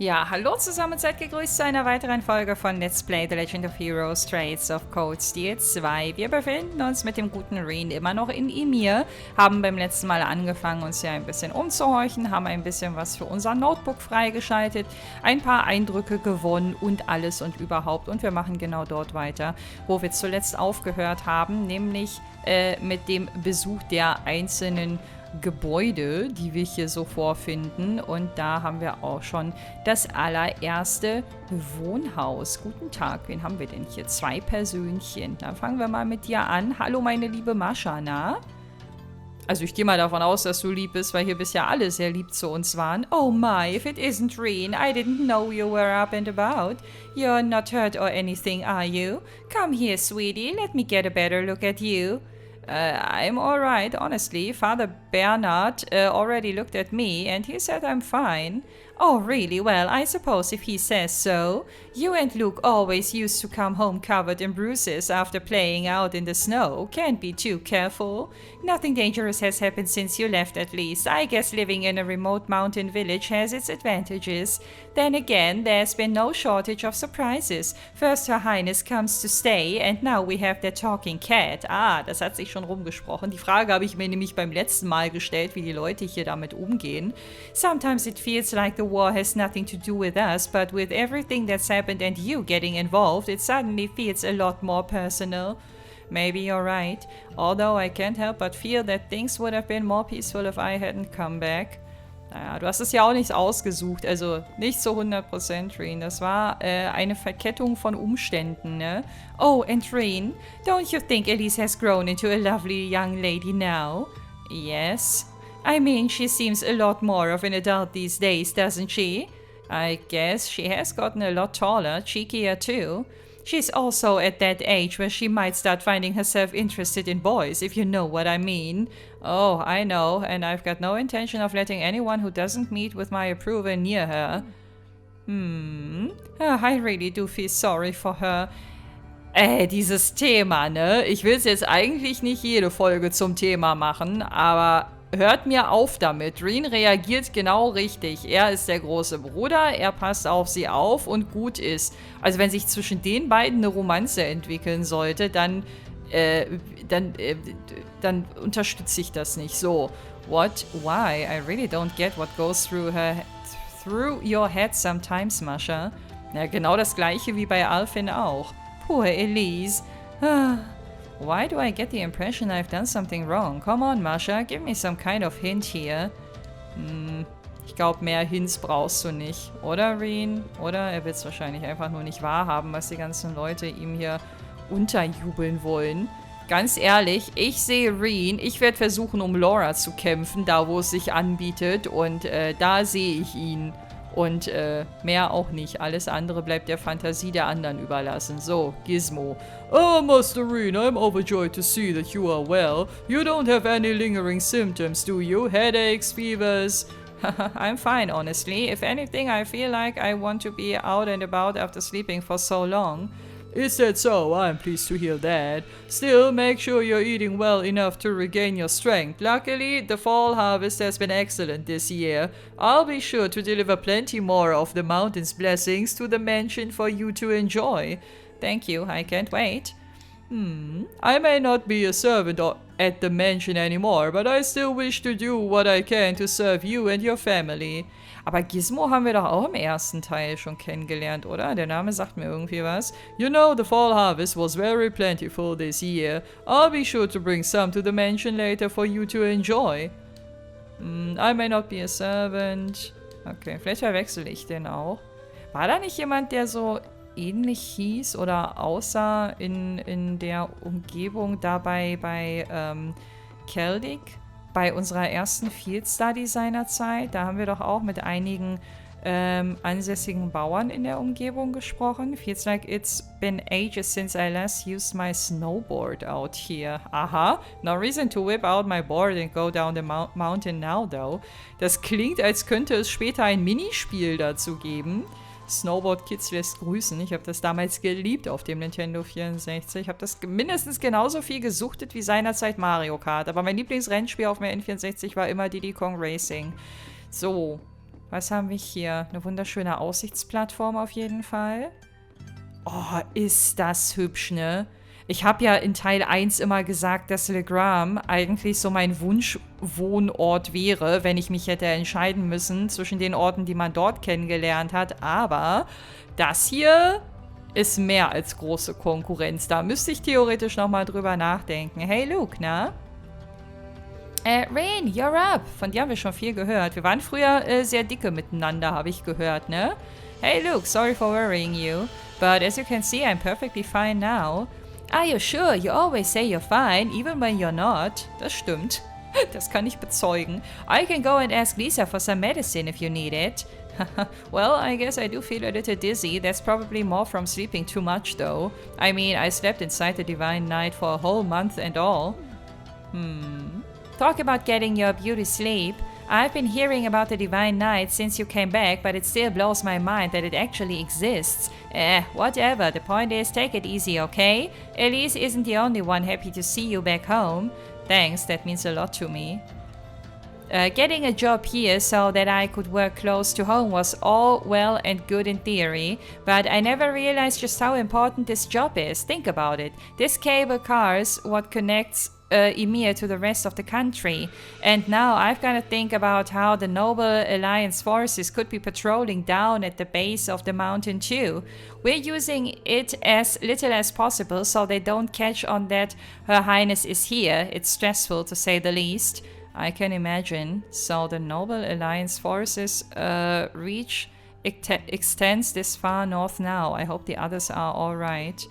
Ja, hallo zusammen und seid gegrüßt zu einer weiteren Folge von Let's Play The Legend of Heroes Trails of Cold Steel 2. Wir befinden uns mit dem guten Rein immer noch in MEHR, haben beim letzten Mal angefangen, uns hier ein bisschen umzuhorchen, haben ein bisschen was für unser Notebook freigeschaltet, ein paar Eindrücke gewonnen und alles und überhaupt. Und wir machen genau dort weiter, wo wir zuletzt aufgehört haben, nämlich mit dem Besuch der einzelnen Gebäude, die wir hier so vorfinden. Und da haben wir auch schon das allererste Wohnhaus. Guten Tag, wen haben wir denn hier? 2 Persönchen. Dann fangen wir mal mit dir an. Hallo, meine liebe Mascha, na? Also ich gehe mal davon aus, dass du lieb bist, weil hier bisher alle sehr lieb zu uns waren. Oh my, if it isn't Rein, I didn't know you were up and about. You're not hurt or anything, are you? Come here, sweetie, let me get a better look at you. I'm alright, honestly. Father Bernard already looked at me and he said I'm fine. Oh, really? Well, I suppose if he says so. You and Luke always used to come home covered in bruises after playing out in the snow. Can't be too careful. Nothing dangerous has happened since you left, at least. I guess living in a remote mountain village has its advantages. Then again, there's been no shortage of surprises. First Her Highness comes to stay and now we have the talking cat. Ah, das hat sich schon rumgesprochen. Die Frage habe ich mir nämlich beim letzten Mal gestellt, wie die Leute hier damit umgehen. Sometimes it feels like the war has nothing to do with us, but with everything that's happened and you getting involved, it suddenly feels a lot more personal. Maybe you're right, although I can't help but feel that things would have been more peaceful if I hadn't come back. Naja, du hast es ja auch nicht ausgesucht, also nicht zu 100%, Rein. Das war eine Verkettung von Umständen, ne? Oh, and Rein, don't you think Elise has grown into a lovely young lady now? Yes. I mean, she seems a lot more of an adult these days, doesn't she? I guess she has gotten a lot taller, cheekier too. She's also at that age where she might start finding herself interested in boys, if you know what I mean. Oh, I know, and I've got no intention of letting anyone who doesn't meet with my approval near her. I really do feel sorry for her. Dieses Thema, ne? Ich will es jetzt eigentlich nicht jede Folge zum Thema machen, aber hört mir auf damit. Rein reagiert genau richtig. Er ist der große Bruder, er passt auf sie auf und gut ist. Also wenn sich zwischen den beiden eine Romanze entwickeln sollte, dann unterstütze ich das nicht. So, what? Why? I really don't get what goes through your head sometimes, Mascha. Ja, genau das gleiche wie bei Alfin auch. Poor Elise. Why do I get the impression I've done something wrong? Come on, Mascha, give me some kind of hint here. Ich glaube, mehr Hints brauchst du nicht. Oder, Rein? Oder er wird es wahrscheinlich einfach nur nicht wahrhaben, was die ganzen Leute ihm hier unterjubeln wollen. Ganz ehrlich, ich sehe Rein. Ich werde versuchen, um Laura zu kämpfen, da wo es sich anbietet. Und da sehe ich ihn. Und mehr auch nicht. Alles andere bleibt der Fantasie der anderen überlassen. So, Gizmo. Oh, Master Rein, I'm overjoyed to see that you are well. You don't have any lingering symptoms, do you? Headaches, fevers? I'm fine, honestly. If anything, I feel like I want to be out and about after sleeping for so long. Is that so? I'm pleased to hear that. Still, make sure you're eating well enough to regain your strength. Luckily, the fall harvest has been excellent this year. I'll be sure to deliver plenty more of the mountain's blessings to the mansion for you to enjoy. Thank you, I can't wait. I may not be a servant at the mansion anymore, but I still wish to do what I can to serve you and your family. Aber Gizmo haben wir doch auch im ersten Teil schon kennengelernt, oder? Der Name sagt mir irgendwie was. You know, the fall harvest was very plentiful this year. I'll be sure to bring some to the mansion later for you to enjoy. I may not be a servant. Okay, vielleicht verwechsel ich den auch. War da nicht jemand, der so ähnlich hieß oder aussah in der Umgebung dabei bei Celtic? Bei unserer ersten Field Study seinerzeit, da haben wir doch auch mit einigen ansässigen Bauern in der Umgebung gesprochen. Feels like it's been ages since I last used my snowboard out here. Aha, no reason to whip out my board and go down the mountain now though. Das klingt, als könnte es später ein Minispiel dazu geben. Snowboard Kids lässt grüßen. Ich habe das damals geliebt auf dem Nintendo 64. Ich habe das mindestens genauso viel gesuchtet wie seinerzeit Mario Kart. Aber mein Lieblingsrennspiel auf dem N64 war immer Diddy Kong Racing. So, Was haben wir hier? Eine wunderschöne Aussichtsplattform auf jeden Fall. Oh, ist das hübsch, ne? Ich habe ja in Teil 1 immer gesagt, dass Legram eigentlich so mein Wunschwohnort wäre, wenn ich mich hätte entscheiden müssen zwischen den Orten, die man dort kennengelernt hat. Aber das hier ist mehr als große Konkurrenz. Da müsste ich theoretisch nochmal drüber nachdenken. Hey Luke, na? Rain, you're up. Von dir haben wir schon viel gehört. Wir waren früher sehr dicke miteinander, habe ich gehört, ne? Hey Luke, sorry for worrying you. But as you can see, I'm perfectly fine now. Are you sure? You always say you're fine, even when you're not. Das stimmt. Das kann ich bezeugen. I can go and ask Lisa for some medicine if you need it. Well, I guess I do feel a little dizzy. That's probably more from sleeping too much, though. I mean, I slept inside the Divine Night for a whole month and all. Talk about getting your beauty sleep. I've been hearing about the Divine Night since you came back, but it still blows my mind that it actually exists. Whatever. The point is, take it easy, okay? Elise isn't the only one happy to see you back home. Thanks, that means a lot to me. Getting a job here so that I could work close to home was all well and good in theory, but I never realized just how important this job is. Think about it. This cable car is what connects EMEHR to the rest of the country. And now I've got to think about how the Noble Alliance forces could be patrolling down at the base of the mountain too. We're using it as little as possible so they don't catch on that Her Highness is here. It's stressful to say the least. I can imagine. So the Noble Alliance forces reach extends this far north now. I hope the others are alright.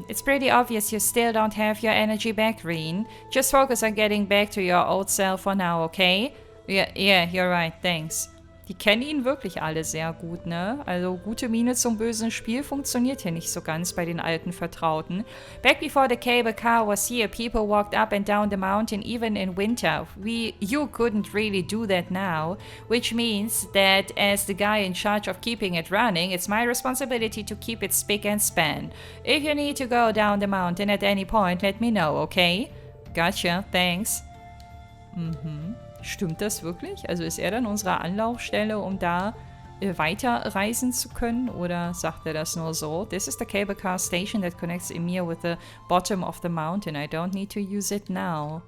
It's pretty obvious you still don't have your energy back, Reen. Just focus on getting back to your old self for now, okay? Yeah, you're right, thanks. Die kennen ihn wirklich alle sehr gut, ne? Also gute Miene zum bösen Spiel funktioniert hier nicht so ganz bei den alten Vertrauten. Back before the cable car was here, people walked up and down the mountain even in winter. You couldn't really do that now, which means that as the guy in charge of keeping it running, it's my responsibility to keep it spick and span. If you need to go down the mountain at any point, let me know, okay? Gotcha, thanks. Stimmt das wirklich? Also ist er dann unsere Anlaufstelle, um da weiterreisen zu können? Oder sagt er das nur so? This is the cable car station that connects EMEHR with the bottom of the mountain. I don't need to use it now.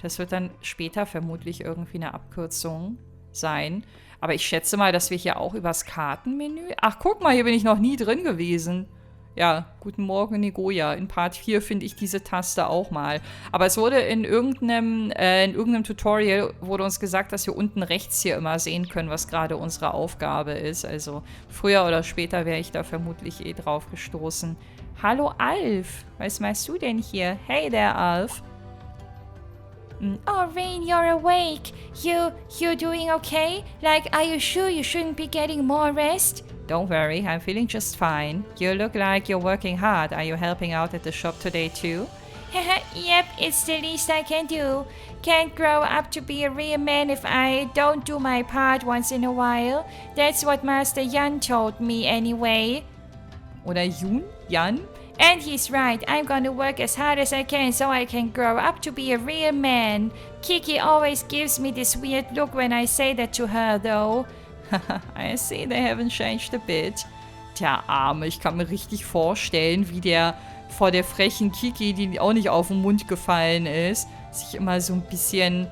Das wird dann später vermutlich irgendwie eine Abkürzung sein. Aber ich schätze mal, dass wir hier auch übers Kartenmenü... Ach, guck mal, hier bin ich noch nie drin gewesen. Ja, guten Morgen, Negoya. In Part 4 finde ich diese Taste auch mal. Aber es wurde in irgendeinem Tutorial wurde uns gesagt, dass wir unten rechts hier immer sehen können, was gerade unsere Aufgabe ist. Also früher oder später wäre ich da vermutlich eh drauf gestoßen. Hallo Alf, was machst du denn hier? Hey there, Alf. Oh, Rain, you're awake. You doing okay? Like, are you sure you shouldn't be getting more rest? Don't worry, I'm feeling just fine. You look like you're working hard. Are you helping out at the shop today too? Yep, it's the least I can do. Can't grow up to be a real man if I don't do my part once in a while. That's what Master Jan told me anyway. Oder Jan? And he's right, I'm gonna work as hard as I can so I can grow up to be a real man. Kiki always gives me this weird look when I say that to her though. I see they haven't changed a bit. Der Arme, ich kann mir richtig vorstellen, wie der vor der frechen Kiki, die auch nicht auf den Mund gefallen ist, sich immer so ein bisschen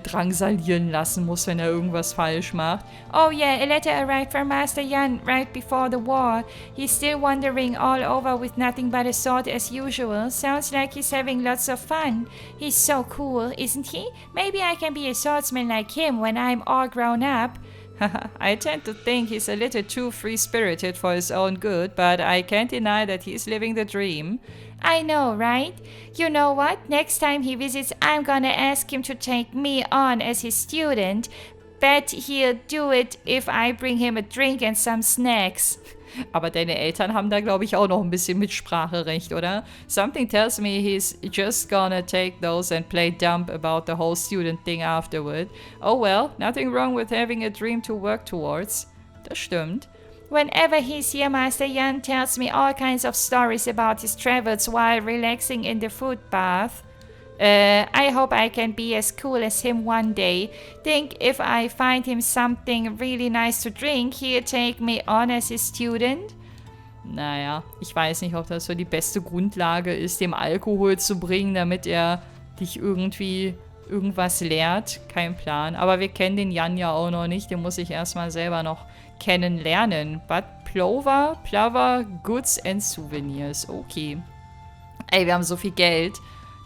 drangsalieren lassen muss, wenn er irgendwas falsch macht. Oh yeah, a letter arrived from Master Jan right before the war. He's still wandering all over with nothing but a sword as usual. Sounds like he's having lots of fun. He's so cool, isn't he? Maybe I can be a swordsman like him when I'm all grown up. I tend to think he's a little too free-spirited for his own good, but I can't deny that he's living the dream. I know, right? You know what? Next time he visits, I'm gonna ask him to take me on as his student. Bet he'll do it if I bring him a drink and some snacks. Aber deine Eltern haben da, glaube ich, auch noch ein bisschen Mitspracherecht, oder? Something tells me he's just gonna take those and play dumb about the whole student thing afterward. Oh well, nothing wrong with having a dream to work towards. Das stimmt. Whenever he's here, Master Jan tells me all kinds of stories about his travels while relaxing in the food bath. I hope I can be as cool as him one day. Think if I find him something really nice to drink, he'll take me on as his student. Naja, ich weiß nicht, ob das so die beste Grundlage ist, dem Alkohol zu bringen, damit er dich irgendwie irgendwas lehrt. Kein Plan. Aber wir kennen den Jan ja auch noch nicht. Den muss ich erstmal selber noch kennenlernen. But Plover, Goods and Souvenirs. Okay. Ey, wir haben so viel Geld.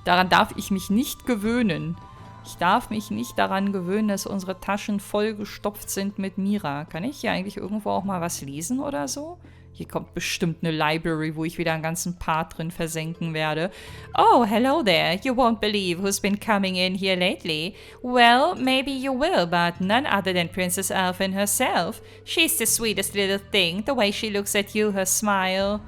Daran darf ich mich nicht gewöhnen. Ich darf mich nicht daran gewöhnen, dass unsere Taschen vollgestopft sind mit Mira. Kann ich hier eigentlich irgendwo auch mal was lesen oder so? Hier kommt bestimmt eine Library, wo ich wieder einen ganzen Part drin versenken werde. Oh, hello there. You won't believe who's been coming in here lately. Well, maybe you will, but none other than Princess Elfin herself. She's the sweetest little thing. The way she looks at you, her smile.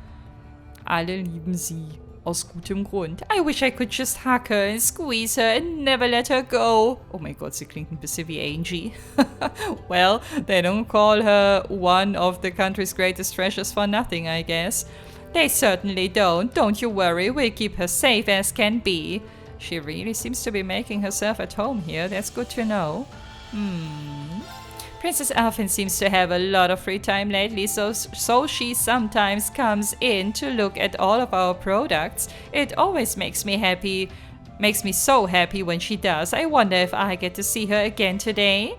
Alle lieben sie. Aus gutem Grund. I wish I could just hug her and squeeze her and never let her go. Oh mein Gott, sie klingt ein bisschen wie Angie. Well, they don't call her one of the country's greatest treasures for nothing, I guess. They certainly don't. Don't you worry, we'll keep her safe as can be. She really seems to be making herself at home here. That's good to know. Princess Elfin seems to have a lot of free time lately, so she sometimes comes in to look at all of our products. It always makes me so happy when she does. I wonder if I get to see her again today.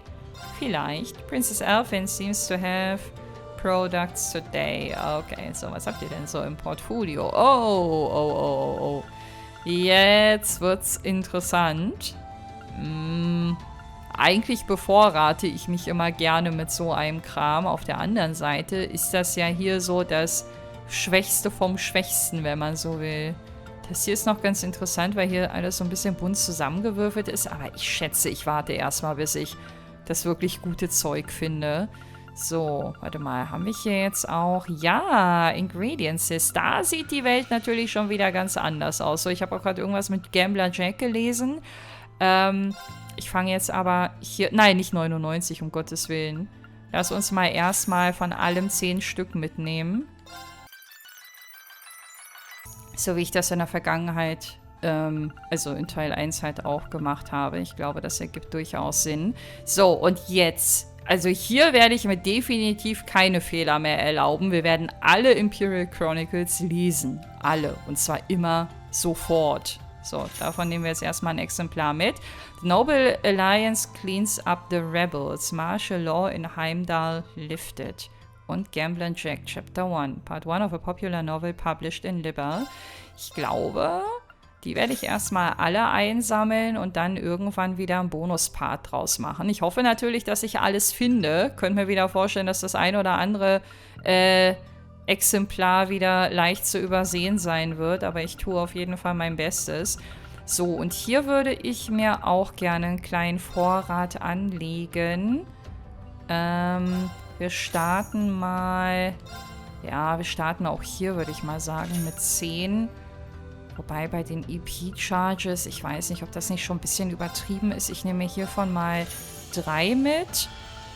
Vielleicht. Princess Elfin seems to have products today. Okay, so was habt ihr denn so im Portfolio? Oh. Jetzt wird's interessant. Eigentlich bevorrate ich mich immer gerne mit so einem Kram. Auf der anderen Seite ist das ja hier so das Schwächste vom Schwächsten, wenn man so will. Das hier ist noch ganz interessant, weil hier alles so ein bisschen bunt zusammengewürfelt ist. Aber ich schätze, ich warte erstmal, bis ich das wirklich gute Zeug finde. So, warte mal, haben wir hier jetzt auch... Ja, Ingredients. Da sieht die Welt natürlich schon wieder ganz anders aus. So, ich habe auch gerade irgendwas mit Gambler Jack gelesen. Ich fange jetzt aber hier... Nein, nicht 99, um Gottes Willen. Lass uns mal erstmal von allem 10 Stück mitnehmen. So wie ich das in der Vergangenheit, also in Teil 1 halt auch gemacht habe. Ich glaube, das ergibt durchaus Sinn. So, und jetzt... Also hier werde ich mir definitiv keine Fehler mehr erlauben. Wir werden alle Imperial Chronicles lesen. Alle. Und zwar immer sofort. So, davon nehmen wir jetzt erstmal ein Exemplar mit. The Noble Alliance cleans up the rebels. Martial law in Heimdall lifted. Und Gambler Jack, Chapter 1. Part 1 of a popular novel published in Libel. Ich glaube, die werde ich erstmal alle einsammeln und dann irgendwann wieder einen Bonuspart draus machen. Ich hoffe natürlich, dass ich alles finde. Könnt mir wieder vorstellen, dass das ein oder andere Exemplar wieder leicht zu übersehen sein wird, aber ich tue auf jeden Fall mein Bestes. So, und hier würde ich mir auch gerne einen kleinen Vorrat anlegen. Wir starten mal... Ja, wir starten auch hier, würde ich mal sagen, mit 10. Wobei bei den EP-Charges, ich weiß nicht, ob das nicht schon ein bisschen übertrieben ist. Ich nehme hiervon mal 3 mit.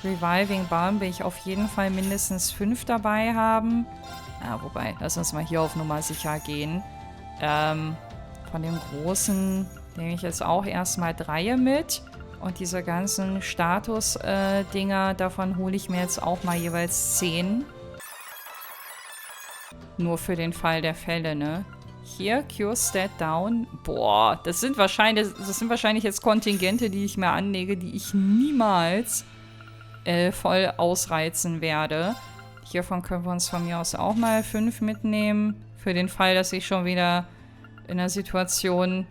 Reviving Balm will ich auf jeden Fall mindestens 5 dabei haben. Ja, wobei, lass uns mal hier auf Nummer sicher gehen. Von dem Großen nehme ich jetzt auch erstmal 3 mit. Und diese ganzen Status-Dinger, davon hole ich mir jetzt auch mal jeweils 10. Nur für den Fall der Fälle, ne? Hier, Cure Stat Down. Boah, das sind wahrscheinlich jetzt Kontingente, die ich mir anlege, die ich niemals voll ausreizen werde. Hiervon können wir uns von mir aus auch mal 5 mitnehmen. Für den Fall, dass ich schon wieder in einer Situation,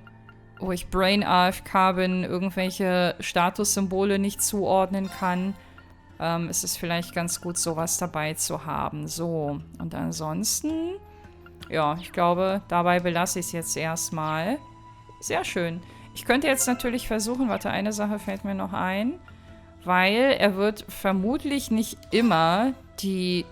wo ich Brain AFK bin, irgendwelche Statussymbole nicht zuordnen kann, ist es vielleicht ganz gut, sowas dabei zu haben. So, und ansonsten... Ja, ich glaube, dabei belasse ich es jetzt erstmal. Sehr schön. Ich könnte jetzt natürlich versuchen, warte, eine Sache fällt mir noch ein. Weil er wird vermutlich nicht immer die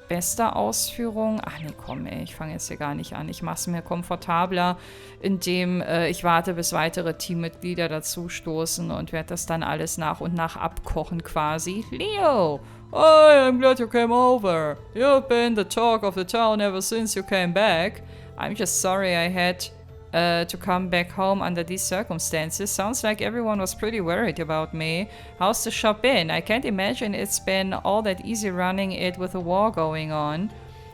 beste Ausführung... Ach nee, komm ey, ich fange jetzt hier gar nicht an. Ich mache es mir komfortabler, indem ich warte, bis weitere Teammitglieder dazu stoßen und werde das dann alles nach und nach abkochen quasi. Leo! Hi, I'm glad you came over. You've been the talk of the town ever since you came back. I'm just sorry I had to come back home under these circumstances. Sounds like everyone was pretty worried about me. How's the shop been? I can't imagine it's been all that easy running it with a war going on.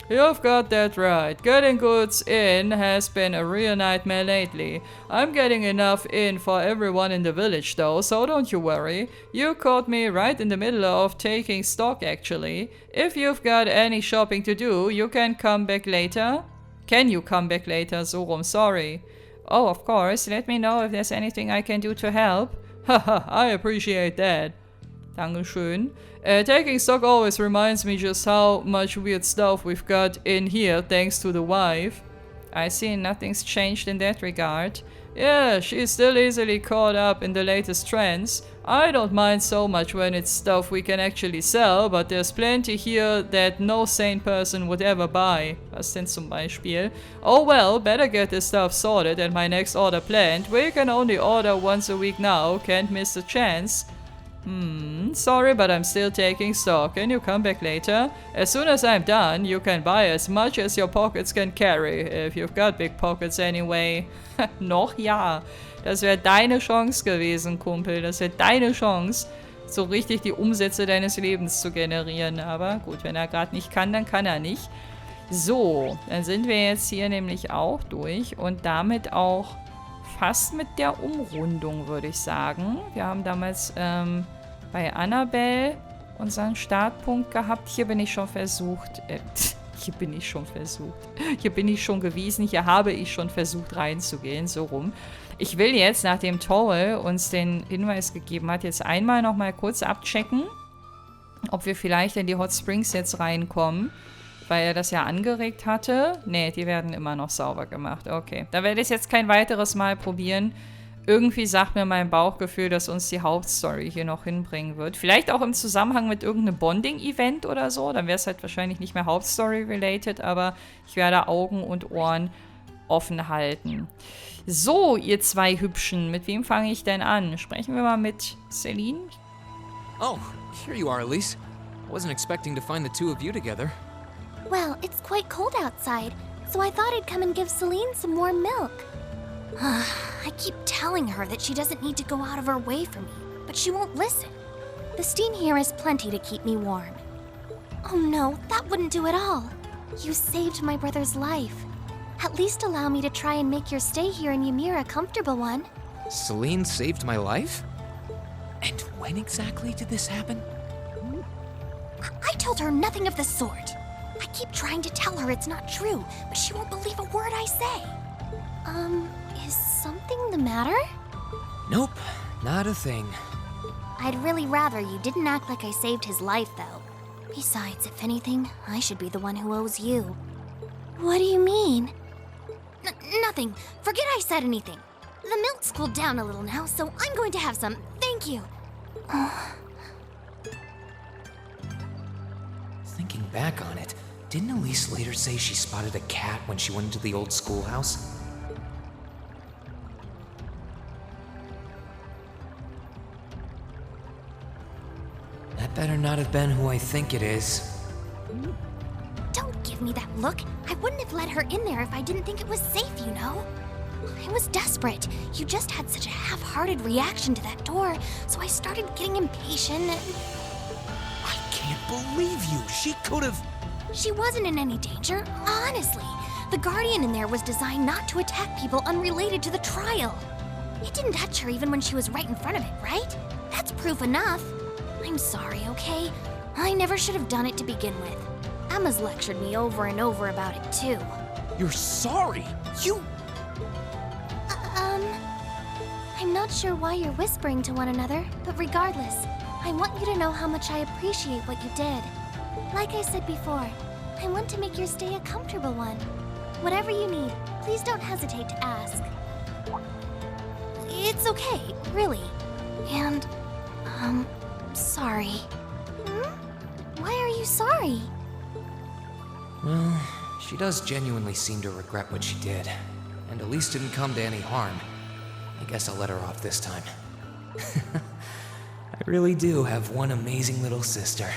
You've got that right. Getting goods in has been a real nightmare lately. I'm getting enough in for everyone in the village though, so don't you worry. You caught me right in the middle of taking stock actually. If you've got any shopping to do, you can come back later. Can you come back later, so rum, sorry. Oh, of course, let me know if there's anything I can do to help. Haha, I appreciate that. Dankeschön. Taking stock always reminds me just how much weird stuff we've got in here thanks to the wife. I see nothing's changed in that regard. Yeah, she's still easily caught up in the latest trends. I don't mind so much when it's stuff we can actually sell, but there's plenty here that no sane person would ever buy. Was denn zum Beispiel? Oh well, better get this stuff sorted and my next order planned. We can only order once a week now, can't miss the chance. Sorry, but I'm still taking stock. Can you come back later? As soon as I'm done, you can buy as much as your pockets can carry. If you've got big pockets anyway. Noch ja. Das wäre deine Chance gewesen, Kumpel. Das wäre deine Chance, so richtig die Umsätze deines Lebens zu generieren. Aber gut, wenn er gerade nicht kann, dann kann er nicht. So, dann sind wir jetzt hier nämlich auch durch und damit auch fast mit der Umrundung, würde ich sagen. Wir haben damals bei Annabelle unseren Startpunkt gehabt. Hier bin ich schon versucht. Hier bin ich schon versucht. Hier bin ich schon gewesen. Hier habe ich schon versucht reinzugehen. So rum. Ich will jetzt, nachdem Torel uns den Hinweis gegeben hat, jetzt einmal noch mal kurz abchecken, ob wir vielleicht in die Hot Springs jetzt reinkommen. Weil er das ja angeregt hatte. Ne, die werden immer noch sauber gemacht. Okay, da werde ich jetzt kein weiteres Mal probieren. Irgendwie sagt mir mein Bauchgefühl, dass uns die Hauptstory hier noch hinbringen wird. Vielleicht auch im Zusammenhang mit irgendeinem Bonding-Event oder so. Dann wäre es halt wahrscheinlich nicht mehr Hauptstory-related, aber ich werde Augen und Ohren offen halten. So, ihr zwei Hübschen, mit wem fange ich denn an? Sprechen wir mal mit Celine? Oh, here you are, Elise. I wasn't expecting to find the two of you together. Well, it's quite cold outside, so I thought I'd come and give Celine some warm milk. I keep telling her that she doesn't need to go out of her way for me, but she won't listen. The steam here is plenty to keep me warm. Oh no, that wouldn't do at all. You saved my brother's life. At least allow me to try and make your stay here in Ymir a comfortable one. Celine saved my life? And when exactly did this happen? I told her nothing of the sort. I keep trying to tell her it's not true, but she won't believe a word I say. Is something the matter? Nope, not a thing. I'd really rather you didn't act like I saved his life, though. Besides, if anything, I should be the one who owes you. What do you mean? Nothing. Forget I said anything. The milk's cooled down a little now, so I'm going to have some. Thank you. Thinking back on it, didn't Elise later say she spotted a cat when she went into the old schoolhouse? That better not have been who I think it is. Don't give me that look. I wouldn't have let her in there if I didn't think it was safe, you know? I was desperate. You just had such a half-hearted reaction to that door, so I started getting impatient and... I can't believe you! She could've... She wasn't in any danger, honestly. The Guardian in there was designed not to attack people unrelated to the trial. It didn't touch her even when she was right in front of it, right? That's proof enough. I'm sorry, okay? I never should have done it to begin with. Emma's lectured me over and over about it, too. You're sorry? You... I'm not sure why you're whispering to one another, but regardless, I want you to know how much I appreciate what you did. Like I said before, I want to make your stay a comfortable one. Whatever you need, please don't hesitate to ask. It's okay, really. And, sorry. Why are you sorry? Well, she does genuinely seem to regret what she did. And Elise didn't come to any harm. I guess I'll let her off this time. I really do have one amazing little sister.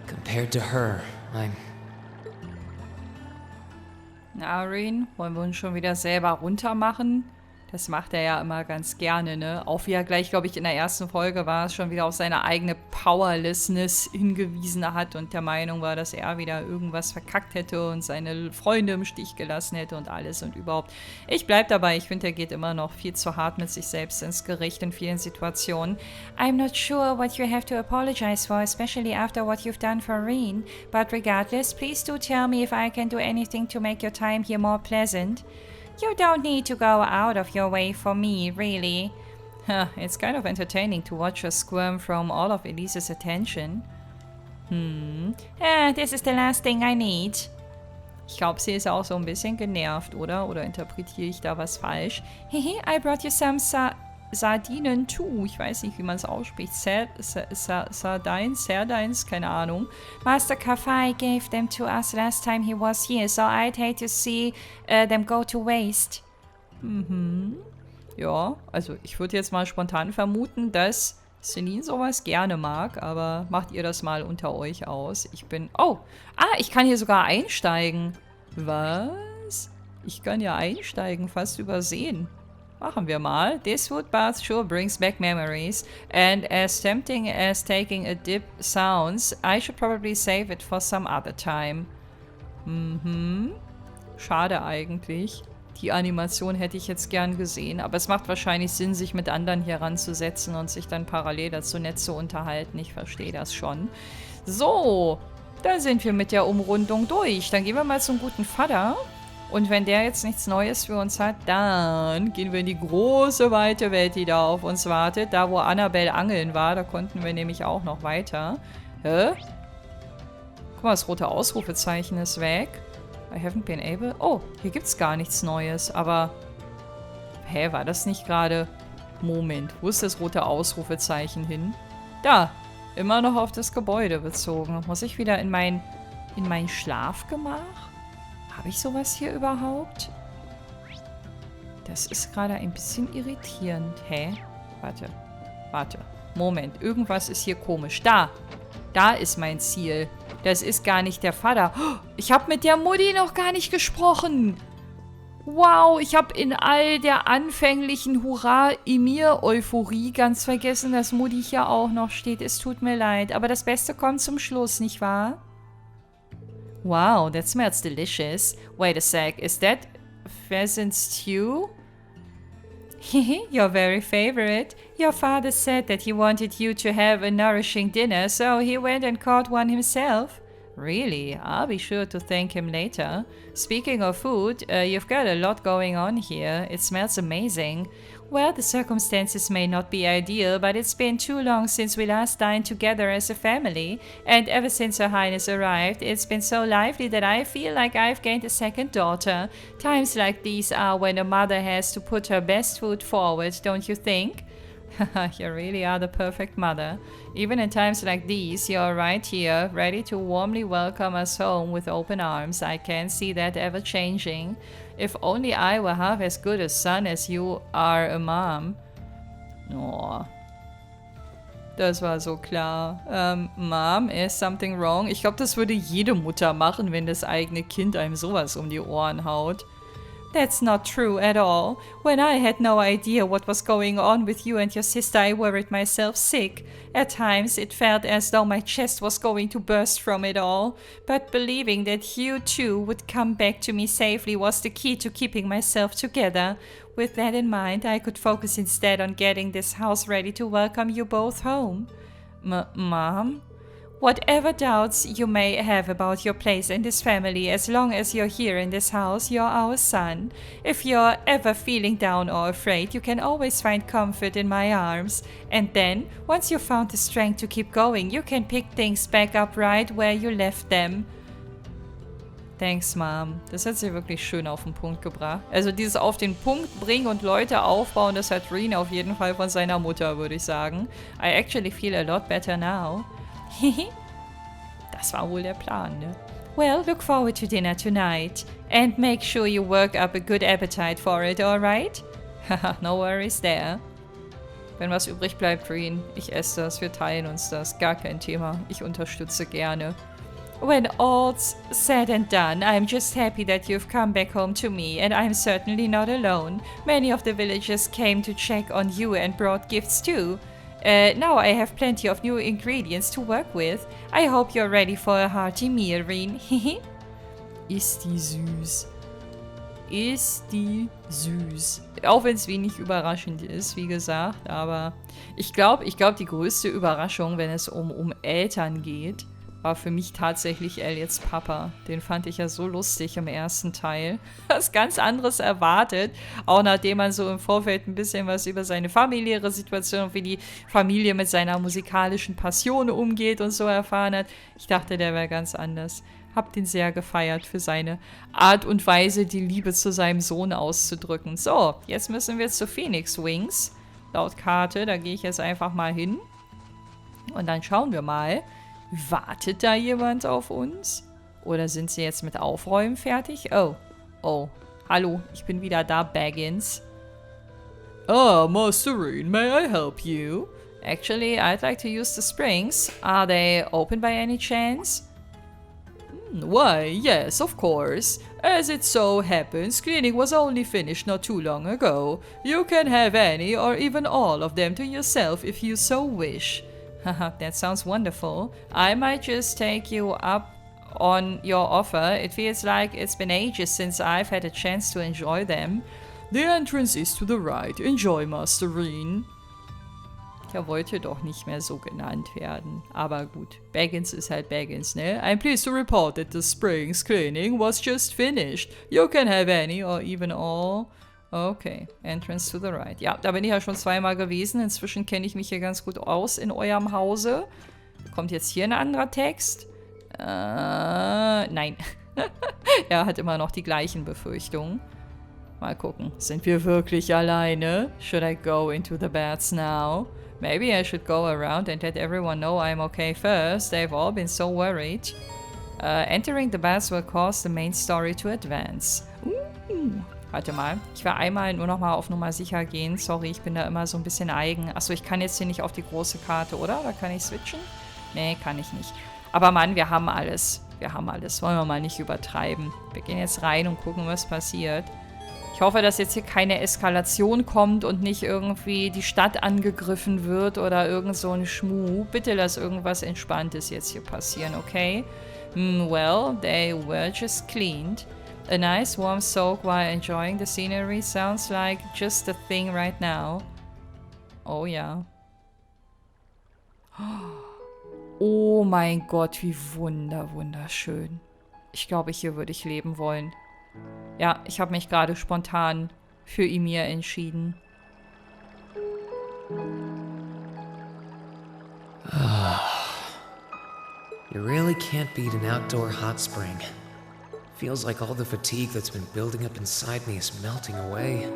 Compared to her, I'm... Na, Rin, wollen wir uns schon wieder selber runtermachen? Das macht er ja immer ganz gerne, ne? Auch wie er gleich, glaube ich, in der ersten Folge war es schon wieder auf seine eigene Powerlessness hingewiesen hat und der Meinung war, dass er wieder irgendwas verkackt hätte und seine Freunde im Stich gelassen hätte und alles und überhaupt. Ich bleib dabei, ich finde, er geht immer noch viel zu hart mit sich selbst ins Gericht in vielen Situationen. I'm not sure what you have to apologize for, especially after what you've done for Rin. But regardless, please do tell me if I can do anything to make your time here more pleasant. You don't need to go out of your way for me, really. It's kind of entertaining to watch her squirm from all of Elise's attention. This is the last thing I need. Ich glaube, sie ist auch so ein bisschen genervt, oder? Oder interpretiere ich da was falsch? Hehe, I brought you some Sardinen too. Ich weiß nicht, wie man es ausspricht. Sardines, keine Ahnung. Master Kafai gave them to us last time he was here, so I'd hate to see them go to waste. Ja, also ich würde jetzt mal spontan vermuten, dass Celine sowas gerne mag, aber macht ihr das mal unter euch aus. Ich bin... Oh! Ich kann hier sogar einsteigen. Was? Ich kann ja einsteigen, fast übersehen. Machen wir mal. This wood bath sure brings back memories. And as tempting as taking a dip sounds, I should probably save it for some other time. Schade eigentlich. Die Animation hätte ich jetzt gern gesehen, aber es macht wahrscheinlich Sinn, sich mit anderen hier ranzusetzen und sich dann parallel dazu nett zu unterhalten. Ich verstehe das schon. So, da sind wir mit der Umrundung durch. Dann gehen wir mal zum guten Vater. Und wenn der jetzt nichts Neues für uns hat, dann gehen wir in die große, weite Welt, die da auf uns wartet. Da, wo Annabelle angeln war, da konnten wir nämlich auch noch weiter. Hä? Guck mal, das rote Ausrufezeichen ist weg. I haven't been able... Oh, hier gibt's gar nichts Neues, aber... Hä, war das nicht gerade... Moment, wo ist das rote Ausrufezeichen hin? Da, immer noch auf das Gebäude bezogen. Muss ich wieder in mein Schlafgemach? Habe ich sowas hier überhaupt? Das ist gerade ein bisschen irritierend. Hä? Warte. Moment, irgendwas ist hier komisch. Da ist mein Ziel. Das ist gar nicht der Vater. Ich habe mit der Mutti noch gar nicht gesprochen. Wow, ich habe in all der anfänglichen Hurra-Emir-Euphorie ganz vergessen, dass Mutti hier auch noch steht. Es tut mir leid, aber das Beste kommt zum Schluss, nicht wahr? Wow, that smells delicious. Wait a sec, is that pheasant stew? Your very favorite. Your father said that he wanted you to have a nourishing dinner, so he went and caught one himself. Really? I'll be sure to thank him later. Speaking of food, you've got a lot going on here. It smells amazing. Well, the circumstances may not be ideal, but it's been too long since we last dined together as a family, and ever since Her Highness arrived, it's been so lively that I feel like I've gained a second daughter. Times like these are when a mother has to put her best foot forward, don't you think? You really are the perfect mother. Even in times like these, you're right here, ready to warmly welcome us home with open arms. I can't see that ever changing. If only I were half as good a son as you are a mom. Oh. Das war so klar. Mom, is something wrong? Ich glaube, das würde jede Mutter machen, wenn das eigene Kind einem sowas um die Ohren haut. That's not true at all. When I had no idea what was going on with you and your sister, I worried myself sick. At times, it felt as though my chest was going to burst from it all. But believing that you too would come back to me safely was the key to keeping myself together. With that in mind, I could focus instead on getting this house ready to welcome you both home. Mom? Whatever doubts you may have about your place in this family, as long as you're here in this house, you're our son. If you're ever feeling down or afraid, you can always find comfort in my arms. And then, once you've found the strength to keep going, you can pick things back up right where you left them. Thanks, Mom. Das hat sie wirklich schön auf den Punkt gebracht. Also dieses auf den Punkt bringen und Leute aufbauen, das hat Rin auf jeden Fall von seiner Mutter, würde ich sagen. I actually feel a lot better now. Das war wohl der Plan, ne? Well, look forward to dinner tonight. And make sure you work up a good appetite for it, alright? Haha, no worries there. Wenn was übrig bleibt, Rin, ich esse das, wir teilen uns das. Gar kein Thema. Ich unterstütze gerne. When all's said and done, I'm just happy that you've come back home to me, and I'm certainly not alone. Many of the villagers came to check on you and brought gifts too. Now I have plenty of new ingredients to work with. I hope you're ready for a hearty meal, Rin. Ist die süß. Ist die süß. Auch wenn es wenig überraschend ist, wie gesagt. Aber ich glaube, die größte Überraschung, wenn es um Eltern geht, war für mich tatsächlich Elliots Papa. Den fand ich ja so lustig im ersten Teil. Was ganz anderes erwartet. Auch nachdem man so im Vorfeld ein bisschen was über seine familiäre Situation und wie die Familie mit seiner musikalischen Passion umgeht und so erfahren hat. Ich dachte, der wäre ganz anders. Hab den sehr gefeiert für seine Art und Weise, die Liebe zu seinem Sohn auszudrücken. So, jetzt müssen wir zu Phoenix Wings. Laut Karte, da gehe ich jetzt einfach mal hin. Und dann schauen wir mal. Wartet da jemand auf uns? Oder sind sie jetzt mit Aufräumen fertig? Oh. Hallo, ich bin wieder da, Baggins. Ah, Master Rein, may I help you? Actually, I'd like to use the springs. Are they open by any chance? Why, yes, of course. As it so happens, cleaning was only finished not too long ago. You can have any or even all of them to yourself if you so wish. Haha, that sounds wonderful. I might just take you up on your offer. It feels like it's been ages since I've had a chance to enjoy them. The entrance is to the right. Enjoy, Master Rein. Er wollte doch nicht mehr so genannt werden. Aber gut, Baggins ist halt Baggins, ne? I'm pleased to report that the springs cleaning was just finished. You can have any or even all. Okay, entrance to the right. Ja, da bin ich ja schon zweimal gewesen. Inzwischen kenne ich mich hier ganz gut aus in eurem Hause. Kommt jetzt hier ein anderer Text? Nein. Er hat immer noch die gleichen Befürchtungen. Mal gucken. Sind wir wirklich alleine? Should I go into the beds now? Maybe I should go around and let everyone know I'm okay first. They've all been so worried. Entering the baths will cause the main story to advance. Warte mal. Ich will einmal nur noch mal auf Nummer sicher gehen. Sorry, ich bin da immer so ein bisschen eigen. Achso, ich kann jetzt hier nicht auf die große Karte, oder? Da kann ich switchen? Nee, kann ich nicht. Aber Mann, wir haben alles. Wir haben alles. Wollen wir mal nicht übertreiben. Wir gehen jetzt rein und gucken, was passiert. Ich hoffe, dass jetzt hier keine Eskalation kommt und nicht irgendwie die Stadt angegriffen wird oder irgend so ein Schmuh. Bitte lass irgendwas Entspanntes jetzt hier passieren, okay? Well, they were just cleaned. A nice warm soak while enjoying the scenery sounds like just the thing right now. Oh ja. Oh mein Gott, wie wunderschön. Ich glaube, hier würde ich leben wollen. Ja, ich habe mich gerade spontan für Ymir entschieden. You really can't beat an outdoor hot spring. Feels like all the fatigue that's been building up inside me is melting away.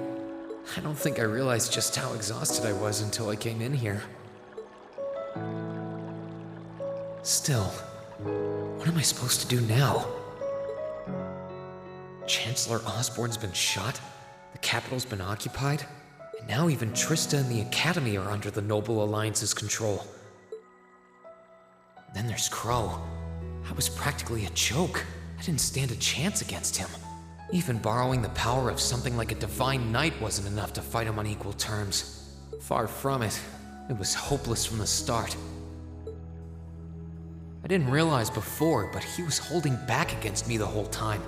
I don't think I realized just how exhausted I was until I came in here. Still, what am I supposed to do now? Chancellor Osborne's been shot, the capital's been occupied, and now even Trista and the Academy are under the Noble Alliance's control. Then there's Crow. I was practically a joke. I didn't stand a chance against him. Even borrowing the power of something like a divine knight wasn't enough to fight him on equal terms. Far from it. It was hopeless from the start. I didn't realize before, but he was holding back against me the whole time.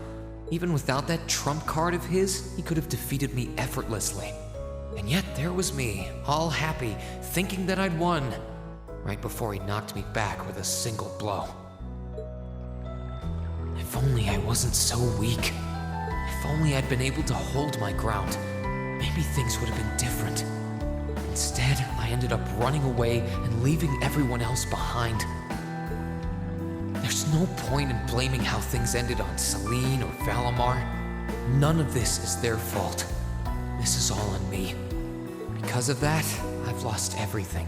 Even without that trump card of his, he could have defeated me effortlessly. And yet there was me, all happy, thinking that I'd won, right before he knocked me back with a single blow. If only I wasn't so weak. If only I'd been able to hold my ground. Maybe things would have been different. Instead, I ended up running away and leaving everyone else behind. There's no point in blaming how things ended on Celine or Valimar. None of this is their fault. This is all on me. Because of that, I've lost everything.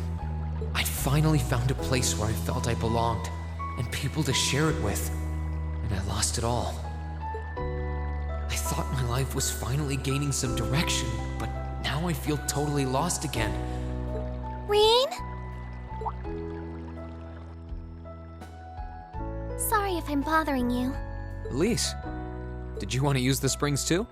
I'd finally found a place where I felt I belonged, and people to share it with, and I lost it all. I thought my life was finally gaining some direction, but now I feel totally lost again. Rein? Sorry if I'm bothering you. Elise, did you want to use the springs too?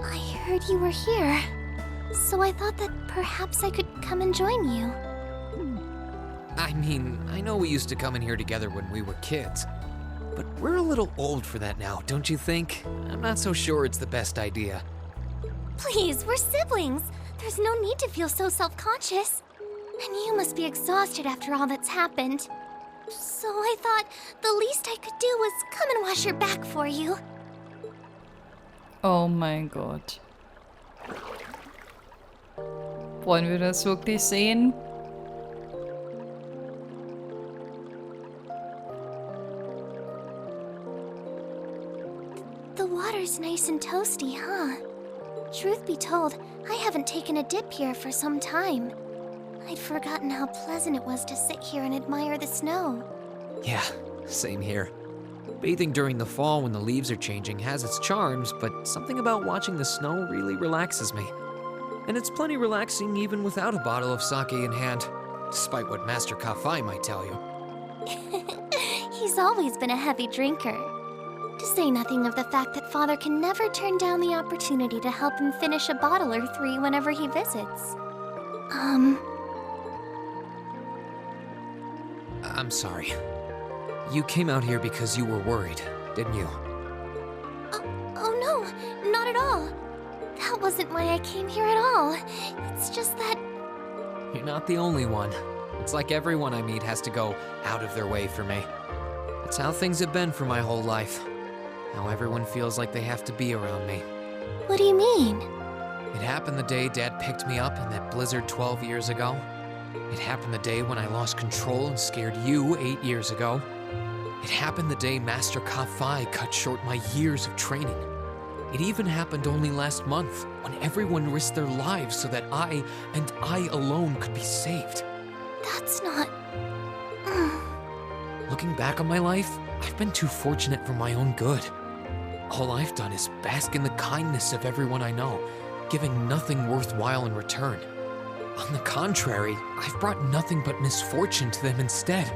I heard you were here. So I thought that perhaps I could come and join you. I mean, I know we used to come in here together when we were kids, but we're a little old for that now, don't you think? I'm not so sure it's the best idea. Please, we're siblings. There's no need to feel so self-conscious. And you must be exhausted after all that's happened. So I thought the least I could do was come and wash your back for you. Oh mein Gott. Wollen wir das wirklich sehen? The water's nice and toasty, huh? Truth be told, I haven't taken a dip here for some time. I'd forgotten how pleasant it was to sit here and admire the snow. Yeah, same here. Bathing during the fall when the leaves are changing has its charms, but something about watching the snow really relaxes me. And it's plenty relaxing even without a bottle of sake in hand, despite what Master Kafai might tell you. He's always been a heavy drinker. To say nothing of the fact that Father can never turn down the opportunity to help him finish a bottle or three whenever he visits. I'm sorry. You came out here because you were worried, didn't you? Oh no, not at all. That wasn't why I came here at all. It's just that... You're not the only one. It's like everyone I meet has to go out of their way for me. That's how things have been for my whole life. Now everyone feels like they have to be around me. What do you mean? It happened the day Dad picked me up in that blizzard 12 years ago. It happened the day when I lost control and scared you 8 years ago. It happened the day Master Kafai cut short my years of training. It even happened only last month, when everyone risked their lives so that I, and I alone, could be saved. That's not... Looking back on my life, I've been too fortunate for my own good. All I've done is bask in the kindness of everyone I know, giving nothing worthwhile in return. On the contrary, I've brought nothing but misfortune to them instead.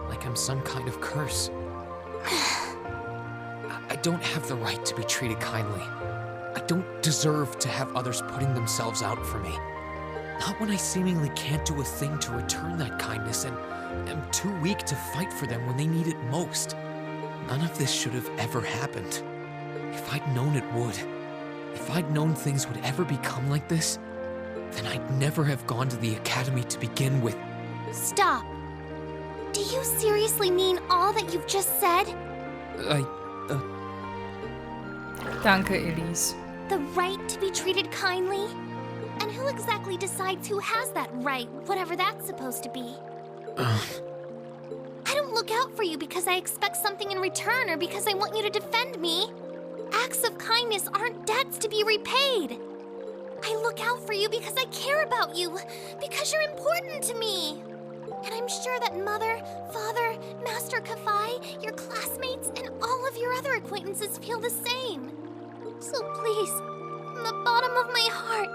Like I'm some kind of curse. I don't have the right to be treated kindly. I don't deserve to have others putting themselves out for me. Not when I seemingly can't do a thing to return that kindness and am too weak to fight for them when they need it most. None of this should have ever happened. If I'd known it would, if I'd known things would ever become like this, then I'd never have gone to the academy to begin with. Stop. Do you seriously mean all that you've just said? Danke, Elise. The right to be treated kindly? And who exactly decides who has that right, whatever that's supposed to be? I don't look out for you because I expect something in return or because I want you to defend me. Acts of kindness aren't debts to be repaid. I look out for you because I care about you, because you're important to me. And I'm sure that Mother, Father, Master Kafai, your classmates, and all of your other acquaintances feel the same. So please, from the bottom of my heart,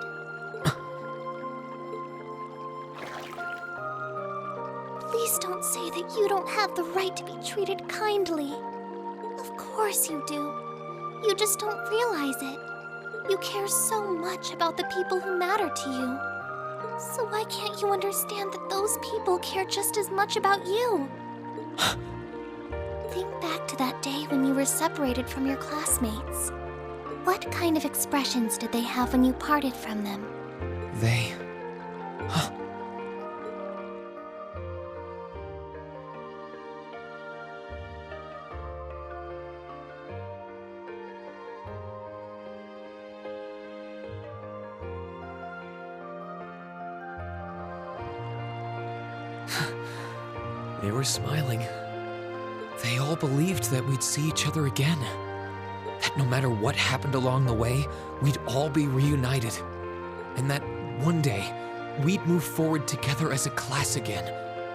please don't say that you don't have the right to be treated kindly. Of course you do. You just don't realize it. You care so much about the people who matter to you. So why can't you understand that those people care just as much about you? Think back to that day when you were separated from your classmates. What kind of expressions did they have when you parted from them? They... They were smiling. They all believed that we'd see each other again. That no matter what happened along the way, we'd all be reunited. And that one day, we'd move forward together as a class again,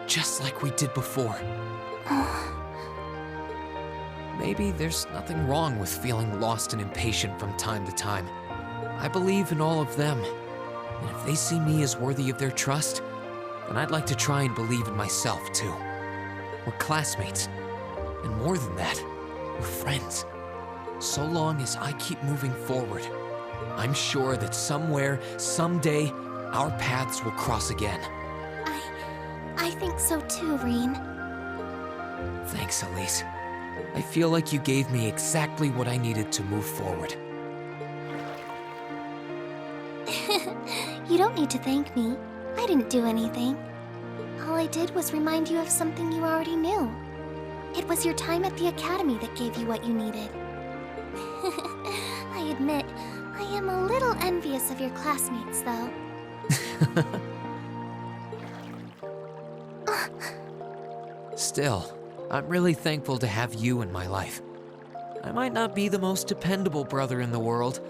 just like we did before. Maybe there's nothing wrong with feeling lost and impatient from time to time. I believe in all of them. And if they see me as worthy of their trust, then I'd like to try and believe in myself too. We're classmates, and more than that, we're friends. So long as I keep moving forward, I'm sure that somewhere, someday, our paths will cross again. I think so too, Reen. Thanks, Elise. I feel like you gave me exactly what I needed to move forward. You don't need to thank me. I didn't do anything. All I did was remind you of something you already knew. It was your time at the academy that gave you what you needed. I admit, I am a little envious of your classmates, though. Still, I'm really thankful to have you in my life. I might not be the most dependable brother in the world,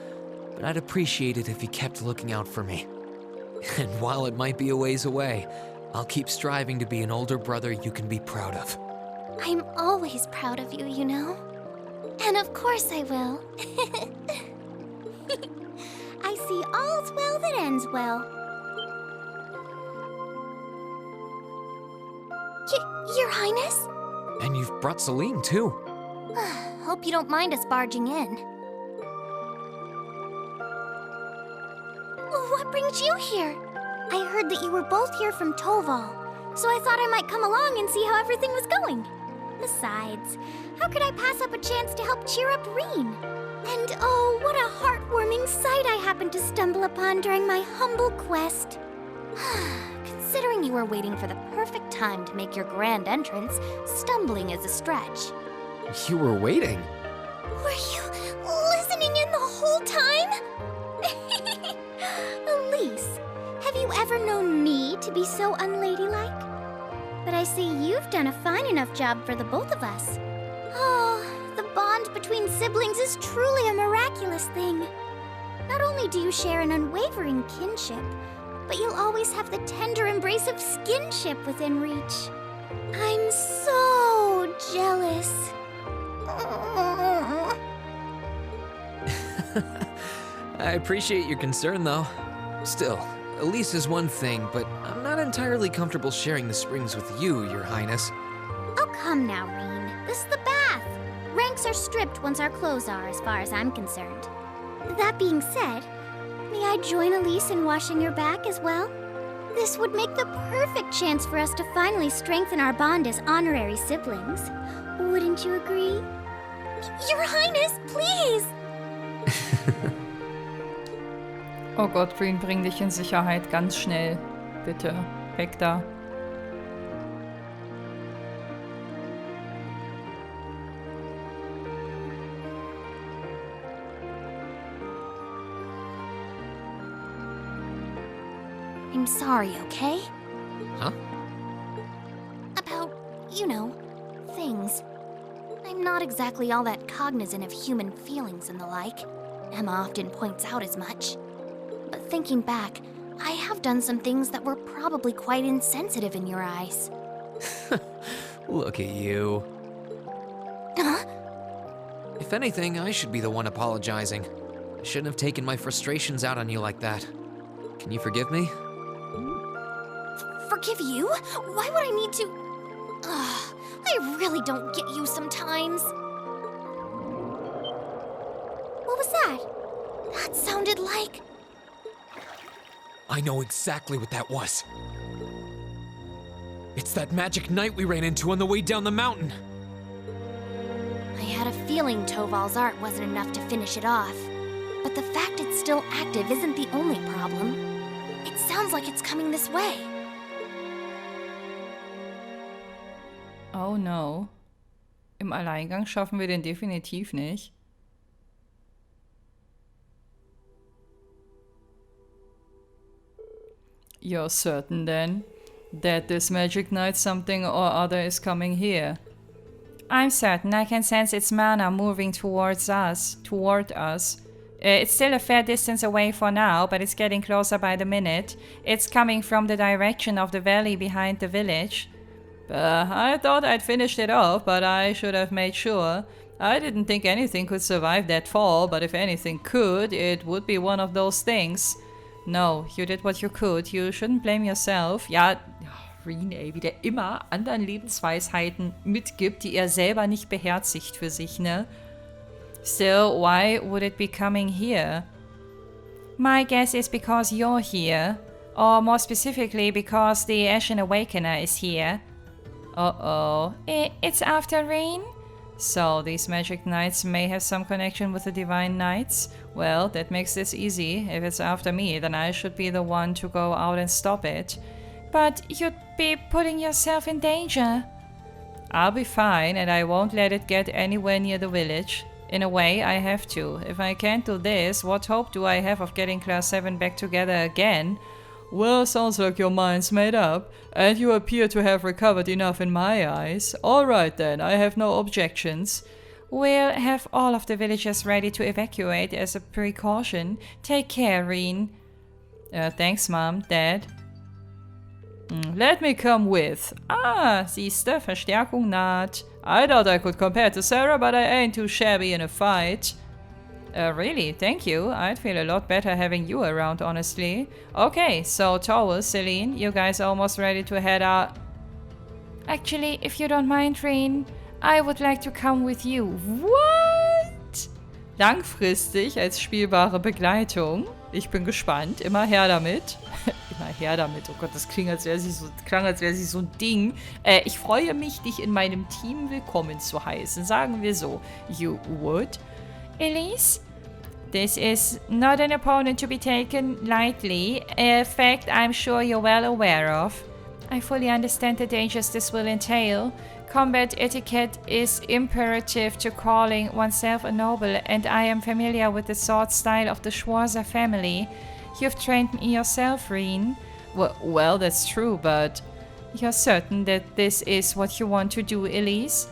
but I'd appreciate it if you kept looking out for me. And while it might be a ways away, I'll keep striving to be an older brother you can be proud of. I'm always proud of you, you know? And of course I will. I see all's well that ends well. Your Highness? And you've brought Celine, too. Hope you don't mind us barging in. What brings you here? I heard that you were both here from Toval, so I thought I might come along and see how everything was going. Besides, how could I pass up a chance to help cheer up Reen? And oh, what a heartwarming sight I happened to stumble upon during my humble quest. Considering you were waiting for the perfect time to make your grand entrance, stumbling is a stretch. You were waiting? Were you listening in the whole time? Elise, have you ever known me to be so unladylike? But I see you've done a fine enough job for the both of us. Oh, the bond between siblings is truly a miraculous thing. Not only do you share an unwavering kinship, but you'll always have the tender embrace of skinship within reach. I'm so jealous. I appreciate your concern, though. Still, Elise is one thing, but I'm not entirely comfortable sharing the springs with you, Your Highness. Oh, come now, Reen. This is the bath. Ranks are stripped once our clothes are, as far as I'm concerned. That being said, may I join Elise in washing your back as well? This would make the perfect chance for us to finally strengthen our bond as honorary siblings. Wouldn't you agree? Your Highness, please! Oh Gott, Reen, bring dich in Sicherheit, ganz schnell. Bitte, weg da. I'm sorry, okay? Huh? About, you know, things. I'm not exactly all that cognizant of human feelings and the like. Emma often points out as much. But thinking back, I have done some things that were probably quite insensitive in your eyes. Look at you. Huh? If anything, I should be the one apologizing. I shouldn't have taken my frustrations out on you like that. Can you forgive me? Forgive you? Why would I need to? I really don't get you sometimes. What was that? That sounded like... I know exactly what that was. It's that magic knight we ran into on the way down the mountain. I had a feeling Toval's art wasn't enough to finish it off. But the fact it's still active isn't the only problem. It sounds like it's coming this way. Oh no. Im Alleingang schaffen wir den definitiv nicht. You're certain then that this magic knight something or other is coming here? I'm certain. I can sense its mana moving toward us. It's still a fair distance away for now, but it's getting closer by the minute. It's coming from the direction of the valley behind the village. I thought I'd finished it off, but I should have made sure. I didn't think anything could survive that fall, but if anything could, it would be one of those things. No, you did what you could. You shouldn't blame yourself. Ja, Reen, ey, wie der immer anderen Lebensweisheiten mitgibt, die er selber nicht beherzigt für sich, ne? Still, why would it be coming here? My guess is because you're here. Or more specifically, because the Ashen Awakener is here. Uh-oh. It's after Reen? So, these magic knights may have some connection with the divine knights? Well, that makes this easy. If it's after me, then I should be the one to go out and stop it. But you'd be putting yourself in danger. I'll be fine, and I won't let it get anywhere near the village. In a way, I have to. If I can't do this, what hope do I have of getting Class 7 back together again? Well, sounds like your mind's made up, and you appear to have recovered enough in my eyes. Alright then, I have no objections. We'll have all of the villagers ready to evacuate as a precaution. Take care, Reen. Thanks, Mom. Dad? Let me come with. Ah, siehste, Verstärkung naht. I thought I could compare to Sarah, but I ain't too shabby in a fight. Really? Thank you. I'd feel a lot better having you around, honestly. Okay, so Towel, Celine, you guys almost ready to head out? Actually, if you don't mind, Reen, I would like to come with you. What? Langfristig als spielbare Begleitung. Ich bin gespannt. Immer her damit. Immer her damit. Oh Gott, das klang, als wäre sie so ein Ding. Ich freue mich, dich in meinem Team willkommen zu heißen. Sagen wir so. You would? Elise? This is not an opponent to be taken lightly, a fact I'm sure you're well aware of. I fully understand the dangers this will entail. Combat etiquette is imperative to calling oneself a noble, and I am familiar with the sword style of the Schwarzer family. You've trained me yourself, Reen. Well, that's true, but... You're certain that this is what you want to do, Elise?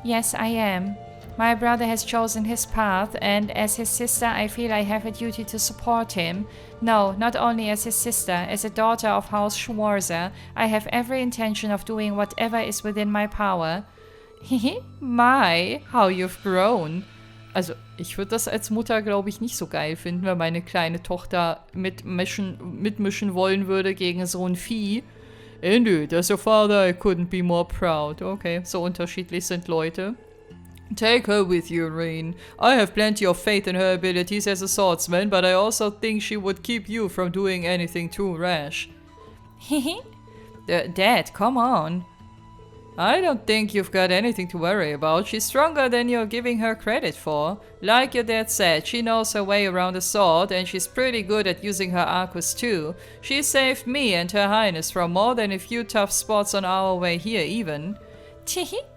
Yes, I am. My brother has chosen his path, and as his sister, I feel I have a duty to support him. No, not only as his sister, as a daughter of House Schwarzer, I have every intention of doing whatever is within my power. My, how you've grown. Also, ich würde das als Mutter, glaube ich, nicht so geil finden, wenn meine kleine Tochter mitmischen wollen würde gegen so ein Vieh. Indeed, as your father, I couldn't be more proud. Okay, so unterschiedlich sind Leute. Take her with you, Reen. I have plenty of faith in her abilities as a swordsman, but I also think she would keep you from doing anything too rash. Dad, come on. I don't think you've got anything to worry about. She's stronger than you're giving her credit for. Like your dad said, she knows her way around a sword, and she's pretty good at using her arcus too. She saved me and Her Highness from more than a few tough spots on our way here even.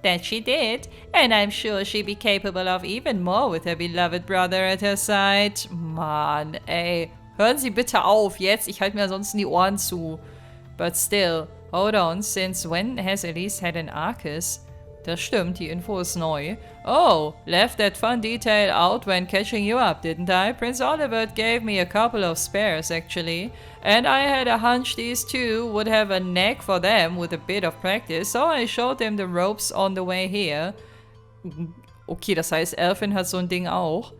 That she did, and I'm sure she'd be capable of even more with her beloved brother at her side. Mann, ey. Hören Sie bitte auf, jetzt. Ich halte mir ansonsten die Ohren zu. But still, hold on, since when has Elise had an arcus? Das stimmt, die Info ist neu. Oh, left that fun detail out when catching you up, didn't I? Prince Oliver gave me a couple of spares, actually. And I had a hunch these two would have a knack for them with a bit of practice, so I showed them the ropes on the way here. Okay, das heißt, Elfin hat so ein Ding auch.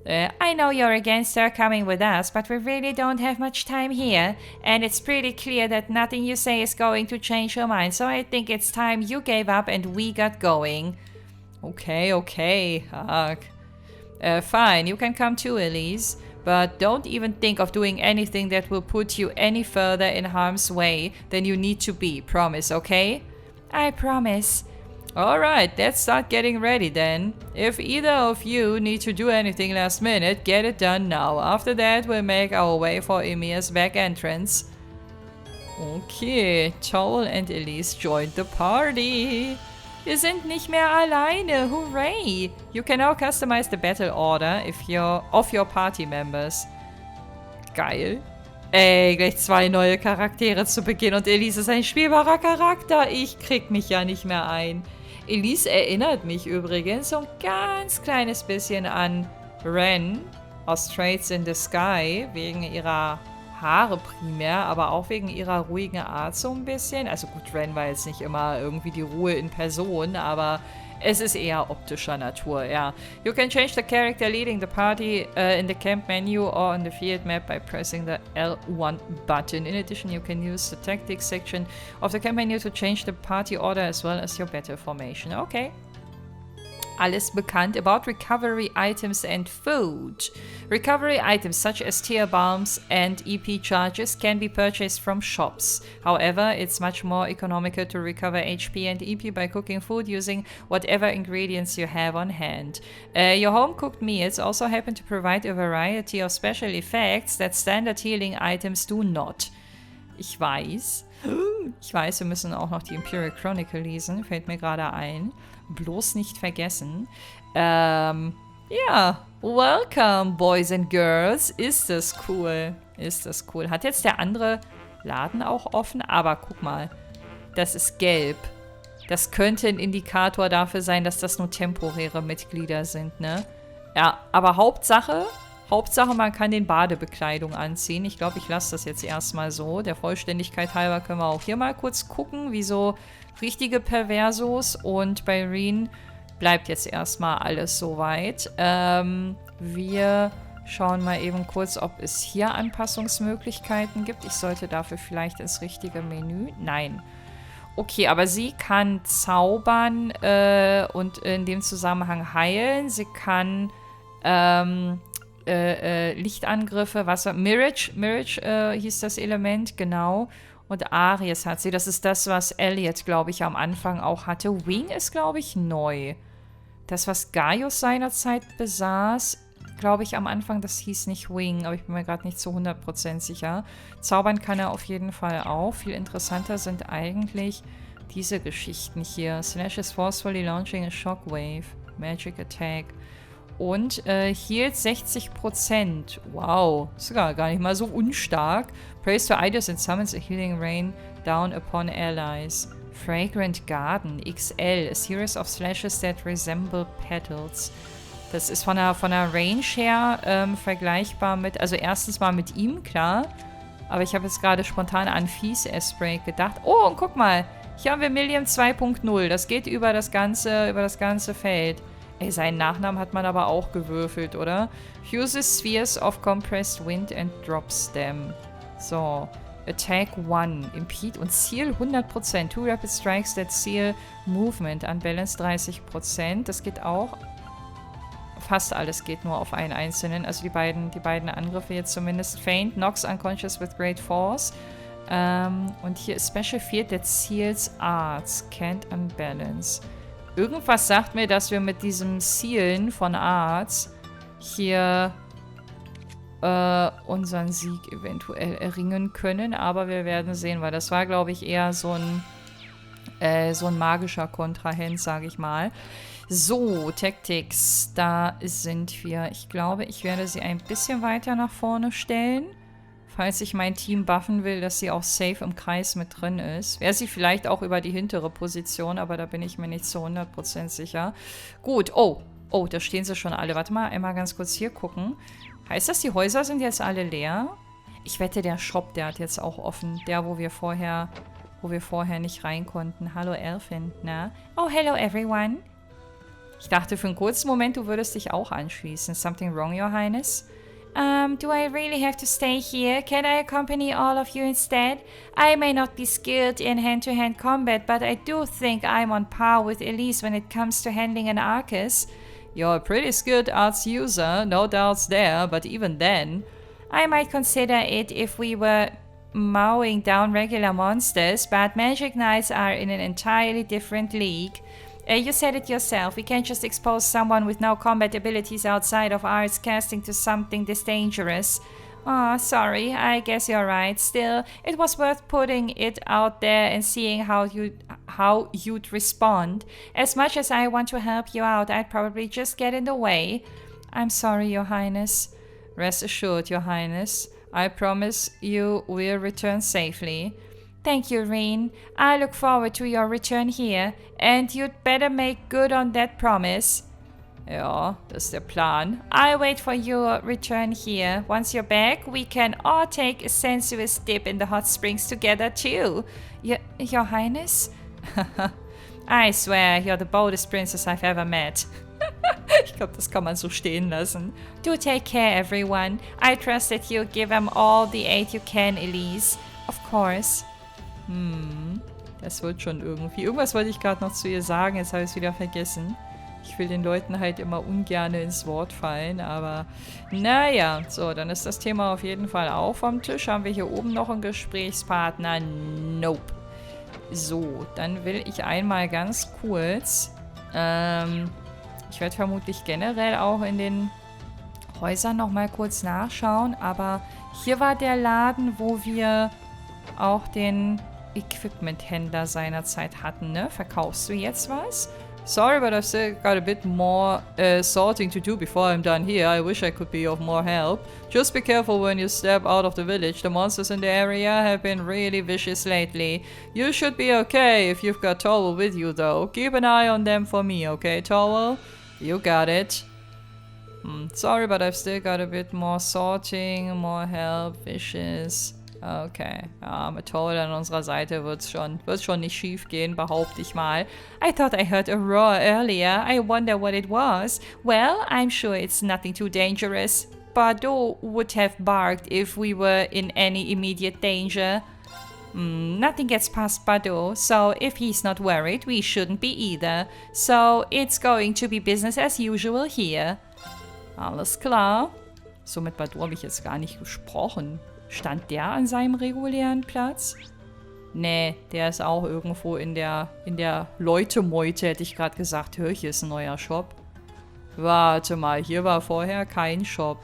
I know you're against her coming with us, but we really don't have much time here, and it's pretty clear that nothing you say is going to change her mind, so I think it's time you gave up and we got going. Okay, fine, you can come too, Elise, but don't even think of doing anything that will put you any further in harm's way than you need to be, promise, okay? I promise. Alright, let's start getting ready then. If either of you need to do anything last minute, get it done now. After that, we'll make our way for Emir's back entrance. Okay, Towel and Elise joined the party. Wir sind nicht mehr alleine, hooray! You can now customize the battle order of your party members. Geil. Ey, gleich 2 neue Charaktere zu Beginn und Elise ist ein spielbarer Charakter. Ich krieg mich ja nicht mehr ein. Elise erinnert mich übrigens so ein ganz kleines bisschen an Ren aus Traits in the Sky, wegen ihrer Haare primär, aber auch wegen ihrer ruhigen Art so ein bisschen. Also gut, Ren war jetzt nicht immer irgendwie die Ruhe in Person, aber Es ist eher optischer Natur, ja. You can change the character leading the party in the camp menu or on the field map by pressing the L1 button. In addition, you can use the tactics section of the camp menu to change the party order as well as your battle formation. Okay. Alles bekannt. About recovery items and food. Recovery items such as tear balms and EP charges can be purchased from shops. However, it's much more economical to recover HP and EP by cooking food using whatever ingredients you have on hand. Your home-cooked meals also happen to provide a variety of special effects that standard healing items do not. Ich weiß, wir müssen auch noch die Imperial Chronicle lesen, fällt mir gerade ein. Bloß nicht vergessen. Ja, welcome, boys and girls. Ist das cool. Ist das cool. Hat jetzt der andere Laden auch offen? Aber guck mal, das ist gelb. Das könnte ein Indikator dafür sein, dass das nur temporäre Mitglieder sind, ne? Ja, aber Hauptsache, man kann den Badebekleidung anziehen. Ich glaube, ich lasse das jetzt erstmal so. Der Vollständigkeit halber können wir auch hier mal kurz gucken, wie so richtige Perversos. Und bei Reen bleibt jetzt erstmal alles soweit. Wir schauen mal eben kurz, ob es hier Anpassungsmöglichkeiten gibt. Ich sollte dafür vielleicht ins richtige Menü. Nein. Okay, aber sie kann zaubern und in dem Zusammenhang heilen. Sie kann Lichtangriffe, Wasser, Mirage hieß das Element, genau. Und Aries hat sie. Das ist das, was Elliot, glaube ich, am Anfang auch hatte. Wing ist, glaube ich, neu. Das, was Gaius seinerzeit besaß, glaube ich, am Anfang, das hieß nicht Wing, aber ich bin mir gerade nicht zu 100% sicher. Zaubern kann er auf jeden Fall auch. Viel interessanter sind eigentlich diese Geschichten hier. Slash is forcefully launching a shockwave. Magic Attack. Und hielt 60%. Wow, ist sogar gar nicht mal so unstark. Prays to idols and summons a healing rain down upon allies. Fragrant Garden XL. A series of slashes that resemble petals. Das ist von der Range her vergleichbar mit, also erstens mal mit ihm, klar. Aber ich habe jetzt gerade spontan an Fies-Spray gedacht. Oh, und guck mal. Hier haben wir Millium 2.0. Das geht über das ganze Feld. Ey, seinen Nachnamen hat man aber auch gewürfelt, oder? Uses spheres of compressed wind and drops them. So. Attack 1. Impede und Ziel 100%. Two rapid strikes that seal movement. Unbalanced 30%. Das geht auch. Fast alles geht nur auf einen einzelnen. Also die beiden Angriffe jetzt zumindest. Faint. Knocks unconscious with great force. Und hier ist Special Field that seals arts. Can't unbalance. Irgendwas sagt mir, dass wir mit diesem Sealen von Arts hier unseren Sieg eventuell erringen können. Aber wir werden sehen, weil das war, glaube ich, eher so ein magischer Kontrahent, sage ich mal. So, Tactics, da sind wir. Ich glaube, ich werde sie ein bisschen weiter nach vorne stellen. Falls ich mein Team buffen will, dass sie auch safe im Kreis mit drin ist. Wäre sie vielleicht auch über die hintere Position, aber da bin ich mir nicht zu 100% sicher. Gut, oh, da stehen sie schon alle. Warte mal, einmal ganz kurz hier gucken. Heißt das, die Häuser sind jetzt alle leer? Ich wette, der Shop, der hat jetzt auch offen. Der, wo wir vorher nicht rein konnten. Hallo Elfin, na? Oh, hello everyone. Ich dachte für einen kurzen Moment, du würdest dich auch anschließen. Something wrong, Your Highness? Do I really have to stay here? Can I accompany all of you instead? I may not be skilled in hand-to-hand combat, but I do think I'm on par with Elise when it comes to handling an Arcus. You're a pretty skilled arts user, no doubts there, but even then... I might consider it if we were mowing down regular monsters, but magic knights are in an entirely different league. You said it yourself, we can't just expose someone with no combat abilities outside of arts casting to something this dangerous. Oh, sorry, I guess you're right. Still, it was worth putting it out there and seeing how you'd respond. As much as I want to help you out, I'd probably just get in the way. I'm sorry, Your Highness. Rest assured, Your Highness. I promise you we'll return safely. Thank you, Reen. I look forward to your return here, and you'd better make good on that promise. Ja, das ist der Plan. I'll wait for your return here. Once you're back, we can all take a sensuous dip in the hot springs together too. Your Highness? I swear, you're the boldest princess I've ever met. Ich glaube, das kann man so stehen lassen. Do take care, everyone. I trust that you'll give them all the aid you can, Elise. Of course. Das wird schon irgendwie. Irgendwas wollte ich gerade noch zu ihr sagen, jetzt habe ich es wieder vergessen. Ich will den Leuten halt immer ungern ins Wort fallen, aber naja. So, dann ist das Thema auf jeden Fall auch vom Tisch. Haben wir hier oben noch einen Gesprächspartner? Nope. So, dann will ich einmal ganz kurz... ich werde vermutlich generell auch in den Häusern nochmal kurz nachschauen, aber hier war der Laden, wo wir auch den Equipment-Händler seinerzeit hatten, ne? Verkaufst du jetzt was? Sorry, but I've still got a bit more sorting to do before I'm done here. I wish I could be of more help. Just be careful when you step out of the village. The monsters in the area have been really vicious lately. You should be okay if you've got Towel with you, though. Keep an eye on them for me, okay, Towel? You got it. Sorry, but I've still got a bit more sorting, more help, vicious. Okay, ja, mit Toll an unserer Seite wird's schon nicht schief gehen, behaupte ich mal. I thought I heard a roar earlier. I wonder what it was. Well, I'm sure it's nothing too dangerous. Bardot would have barked if we were in any immediate danger. Nothing gets past Bardot, so if he's not worried, we shouldn't be either. So it's going to be business as usual here. Alles klar. So, mit Bardot habe ich jetzt gar nicht gesprochen. Stand der an seinem regulären Platz? Nee, der ist auch irgendwo in der Leute-Meute, hätte ich gerade gesagt. Hör, hier ist ein neuer Shop. Warte mal, hier war vorher kein Shop.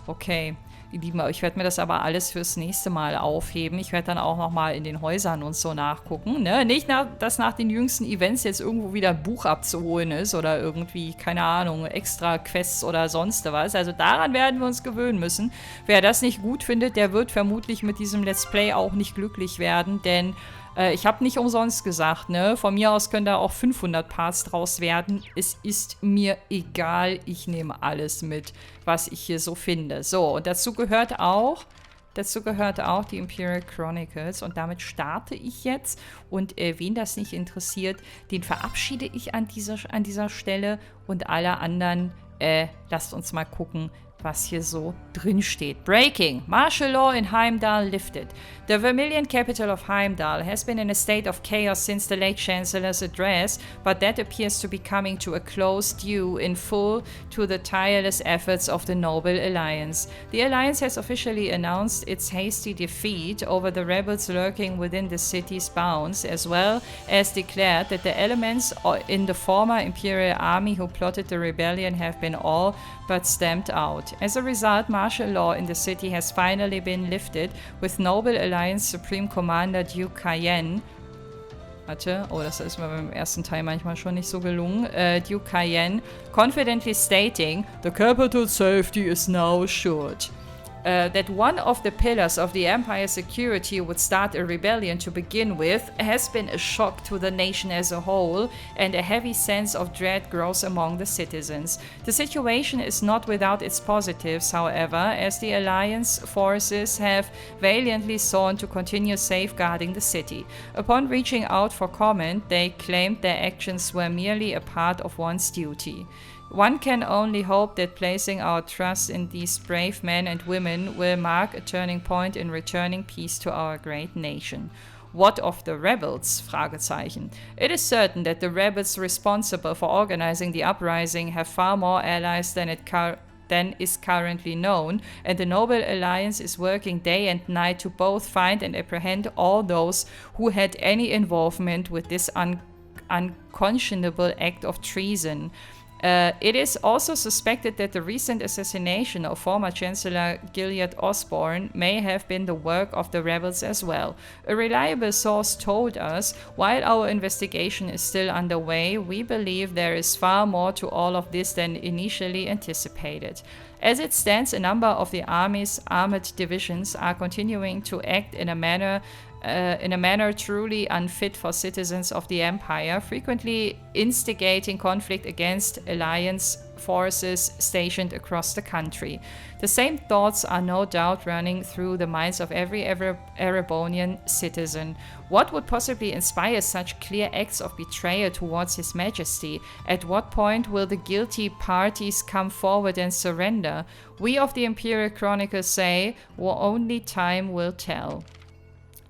Okay, ihr Lieben, ich werde mir das aber alles fürs nächste Mal aufheben. Ich werde dann auch nochmal in den Häusern und so nachgucken. Ne? Nicht, dass nach den jüngsten Events jetzt irgendwo wieder ein Buch abzuholen ist oder irgendwie, keine Ahnung, extra Quests oder sonst was. Also daran werden wir uns gewöhnen müssen. Wer das nicht gut findet, der wird vermutlich mit diesem Let's Play auch nicht glücklich werden, denn ich habe nicht umsonst gesagt, ne? Von mir aus können da auch 500 Parts draus werden. Es ist mir egal, ich nehme alles mit, was ich hier so finde. So, und dazu gehört auch die Imperial Chronicles und damit starte ich jetzt und wen das nicht interessiert, den verabschiede ich an dieser Stelle und alle anderen, lasst uns mal gucken, was hier so drin steht. Breaking. Martial law in Heimdall lifted. The Vermilion capital of Heimdall has been in a state of chaos since the late Chancellor's address, but that appears to be coming to a close due in full to the tireless efforts of the Noble Alliance. The Alliance has officially announced its hasty defeat over the rebels lurking within the city's bounds, as well as declared that the elements in the former Imperial army who plotted the rebellion have been all but stamped out. As a result, martial law in the city has finally been lifted, with Noble Alliance Supreme Commander Duke Cayenne. Warte, oh, das ist mir beim ersten Teil manchmal schon nicht so gelungen. Duke Cayenne confidently stating, "The capital's safety is now assured." That one of the pillars of the Empire's security would start a rebellion to begin with has been a shock to the nation as a whole, and a heavy sense of dread grows among the citizens. The situation is not without its positives, however, as the Alliance forces have valiantly sworn to continue safeguarding the city. Upon reaching out for comment, they claimed their actions were merely a part of one's duty. One can only hope that placing our trust in these brave men and women will mark a turning point in returning peace to our great nation. What of the rebels? Fragezeichen. It is certain that the rebels responsible for organizing the uprising have far more allies than is currently known, and the Noble Alliance is working day and night to both find and apprehend all those who had any involvement with this unconscionable act of treason. It is also suspected that the recent assassination of former Chancellor Gilead Osborne may have been the work of the rebels as well. A reliable source told us, while our investigation is still underway, we believe there is far more to all of this than initially anticipated. As it stands, a number of the Army's armored divisions are continuing to act in a manner truly unfit for citizens of the Empire, frequently instigating conflict against Alliance forces stationed across the country. The same thoughts are no doubt running through the minds of every Erebonian citizen. What would possibly inspire such clear acts of betrayal towards His Majesty? At what point will the guilty parties come forward and surrender? We of the Imperial Chronicles say, well, only time will tell.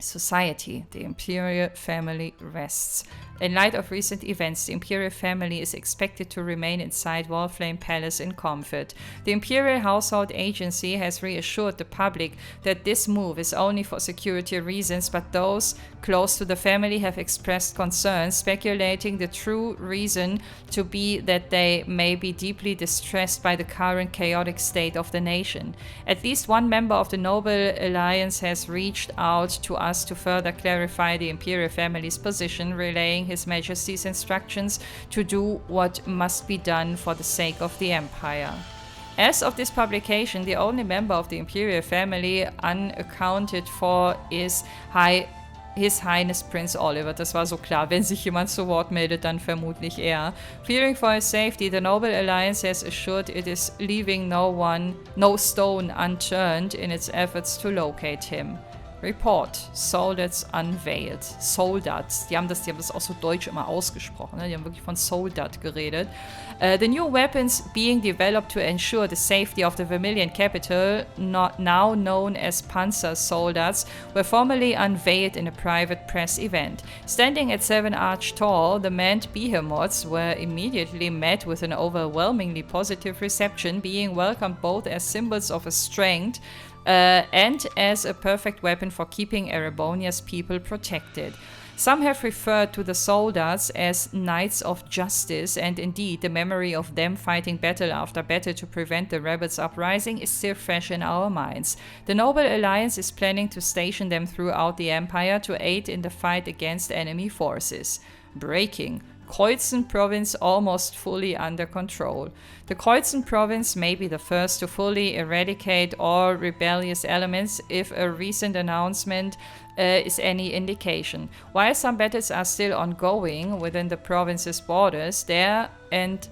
Society, the Imperial family rests. In light of recent events, the Imperial family is expected to remain inside Wallflame Palace in comfort. The Imperial Household Agency has reassured the public that this move is only for security reasons, but those close to the family have expressed concerns, speculating the true reason to be that they may be deeply distressed by the current chaotic state of the nation. At least one member of the Noble Alliance has reached out to us to further clarify the Imperial family's position, relaying His Majesty's instructions to do what must be done for the sake of the Empire. As of this publication, the only member of the Imperial family unaccounted for is His Highness Prince Oliver. Das war so klar. Wenn sich jemand zu Wort meldet, dann vermutlich er. Fearing for his safety, the Noble Alliance has assured it is leaving no stone unturned in its efforts to locate him. Report. Soldats unveiled. Soldats. Die haben das auch so deutsch immer ausgesprochen. Ne? Die haben wirklich von Soldat geredet. The new weapons being developed to ensure the safety of the Vermilion capital, now known as Panzer Soldats, were formally unveiled in a private press event. Standing at 7 arch tall, the manned behemoths were immediately met with an overwhelmingly positive reception, being welcomed both as symbols of a strength and as a perfect weapon for keeping Erebonia's people protected. Some have referred to the Soldats as Knights of Justice, and indeed the memory of them fighting battle after battle to prevent the rebels' uprising is still fresh in our minds. The Noble Alliance is planning to station them throughout the Empire to aid in the fight against enemy forces. Breaking. Kreuzen province almost fully under control. The Kreuzen province may be the first to fully eradicate all rebellious elements if a recent announcement is any indication. While some battles are still ongoing within the province's borders, their end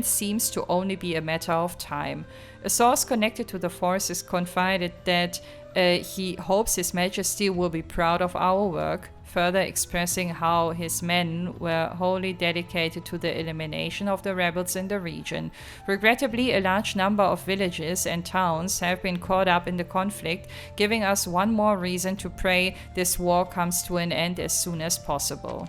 seems to only be a matter of time. A source connected to the forces confided that he hopes His Majesty will be proud of our work, further expressing how his men were wholly dedicated to the elimination of the rebels in the region. Regrettably, a large number of villages and towns have been caught up in the conflict, giving us one more reason to pray this war comes to an end as soon as possible.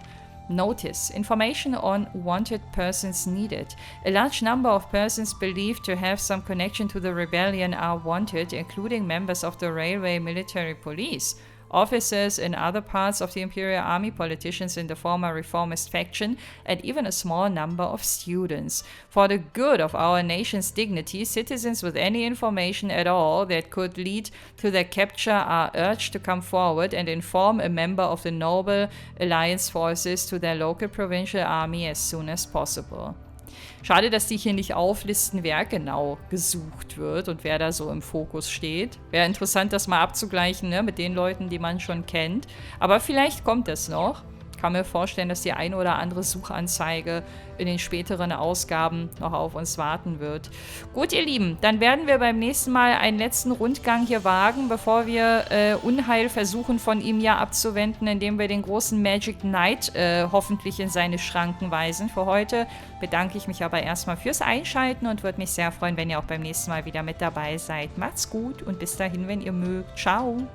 Notice. Information on wanted persons needed. A large number of persons believed to have some connection to the rebellion are wanted, including members of the Railway Military Police, officers in other parts of the Imperial Army, politicians in the former reformist faction, and even a small number of students. For the good of our nation's dignity, citizens with any information at all that could lead to their capture are urged to come forward and inform a member of the Noble Alliance forces to their local provincial army as soon as possible. Schade, dass die hier nicht auflisten, wer genau gesucht wird und wer da so im Fokus steht. Wäre interessant, das mal abzugleichen, ne, mit den Leuten, die man schon kennt. Aber vielleicht kommt das noch. Ich kann mir vorstellen, dass die eine oder andere Suchanzeige in den späteren Ausgaben noch auf uns warten wird. Gut, ihr Lieben, dann werden wir beim nächsten Mal einen letzten Rundgang hier wagen, bevor wir Unheil versuchen von ihm ja abzuwenden, indem wir den großen Magic Knight hoffentlich in seine Schranken weisen. Für heute bedanke ich mich aber erstmal fürs Einschalten und würde mich sehr freuen, wenn ihr auch beim nächsten Mal wieder mit dabei seid. Macht's gut und bis dahin, wenn ihr mögt. Ciao!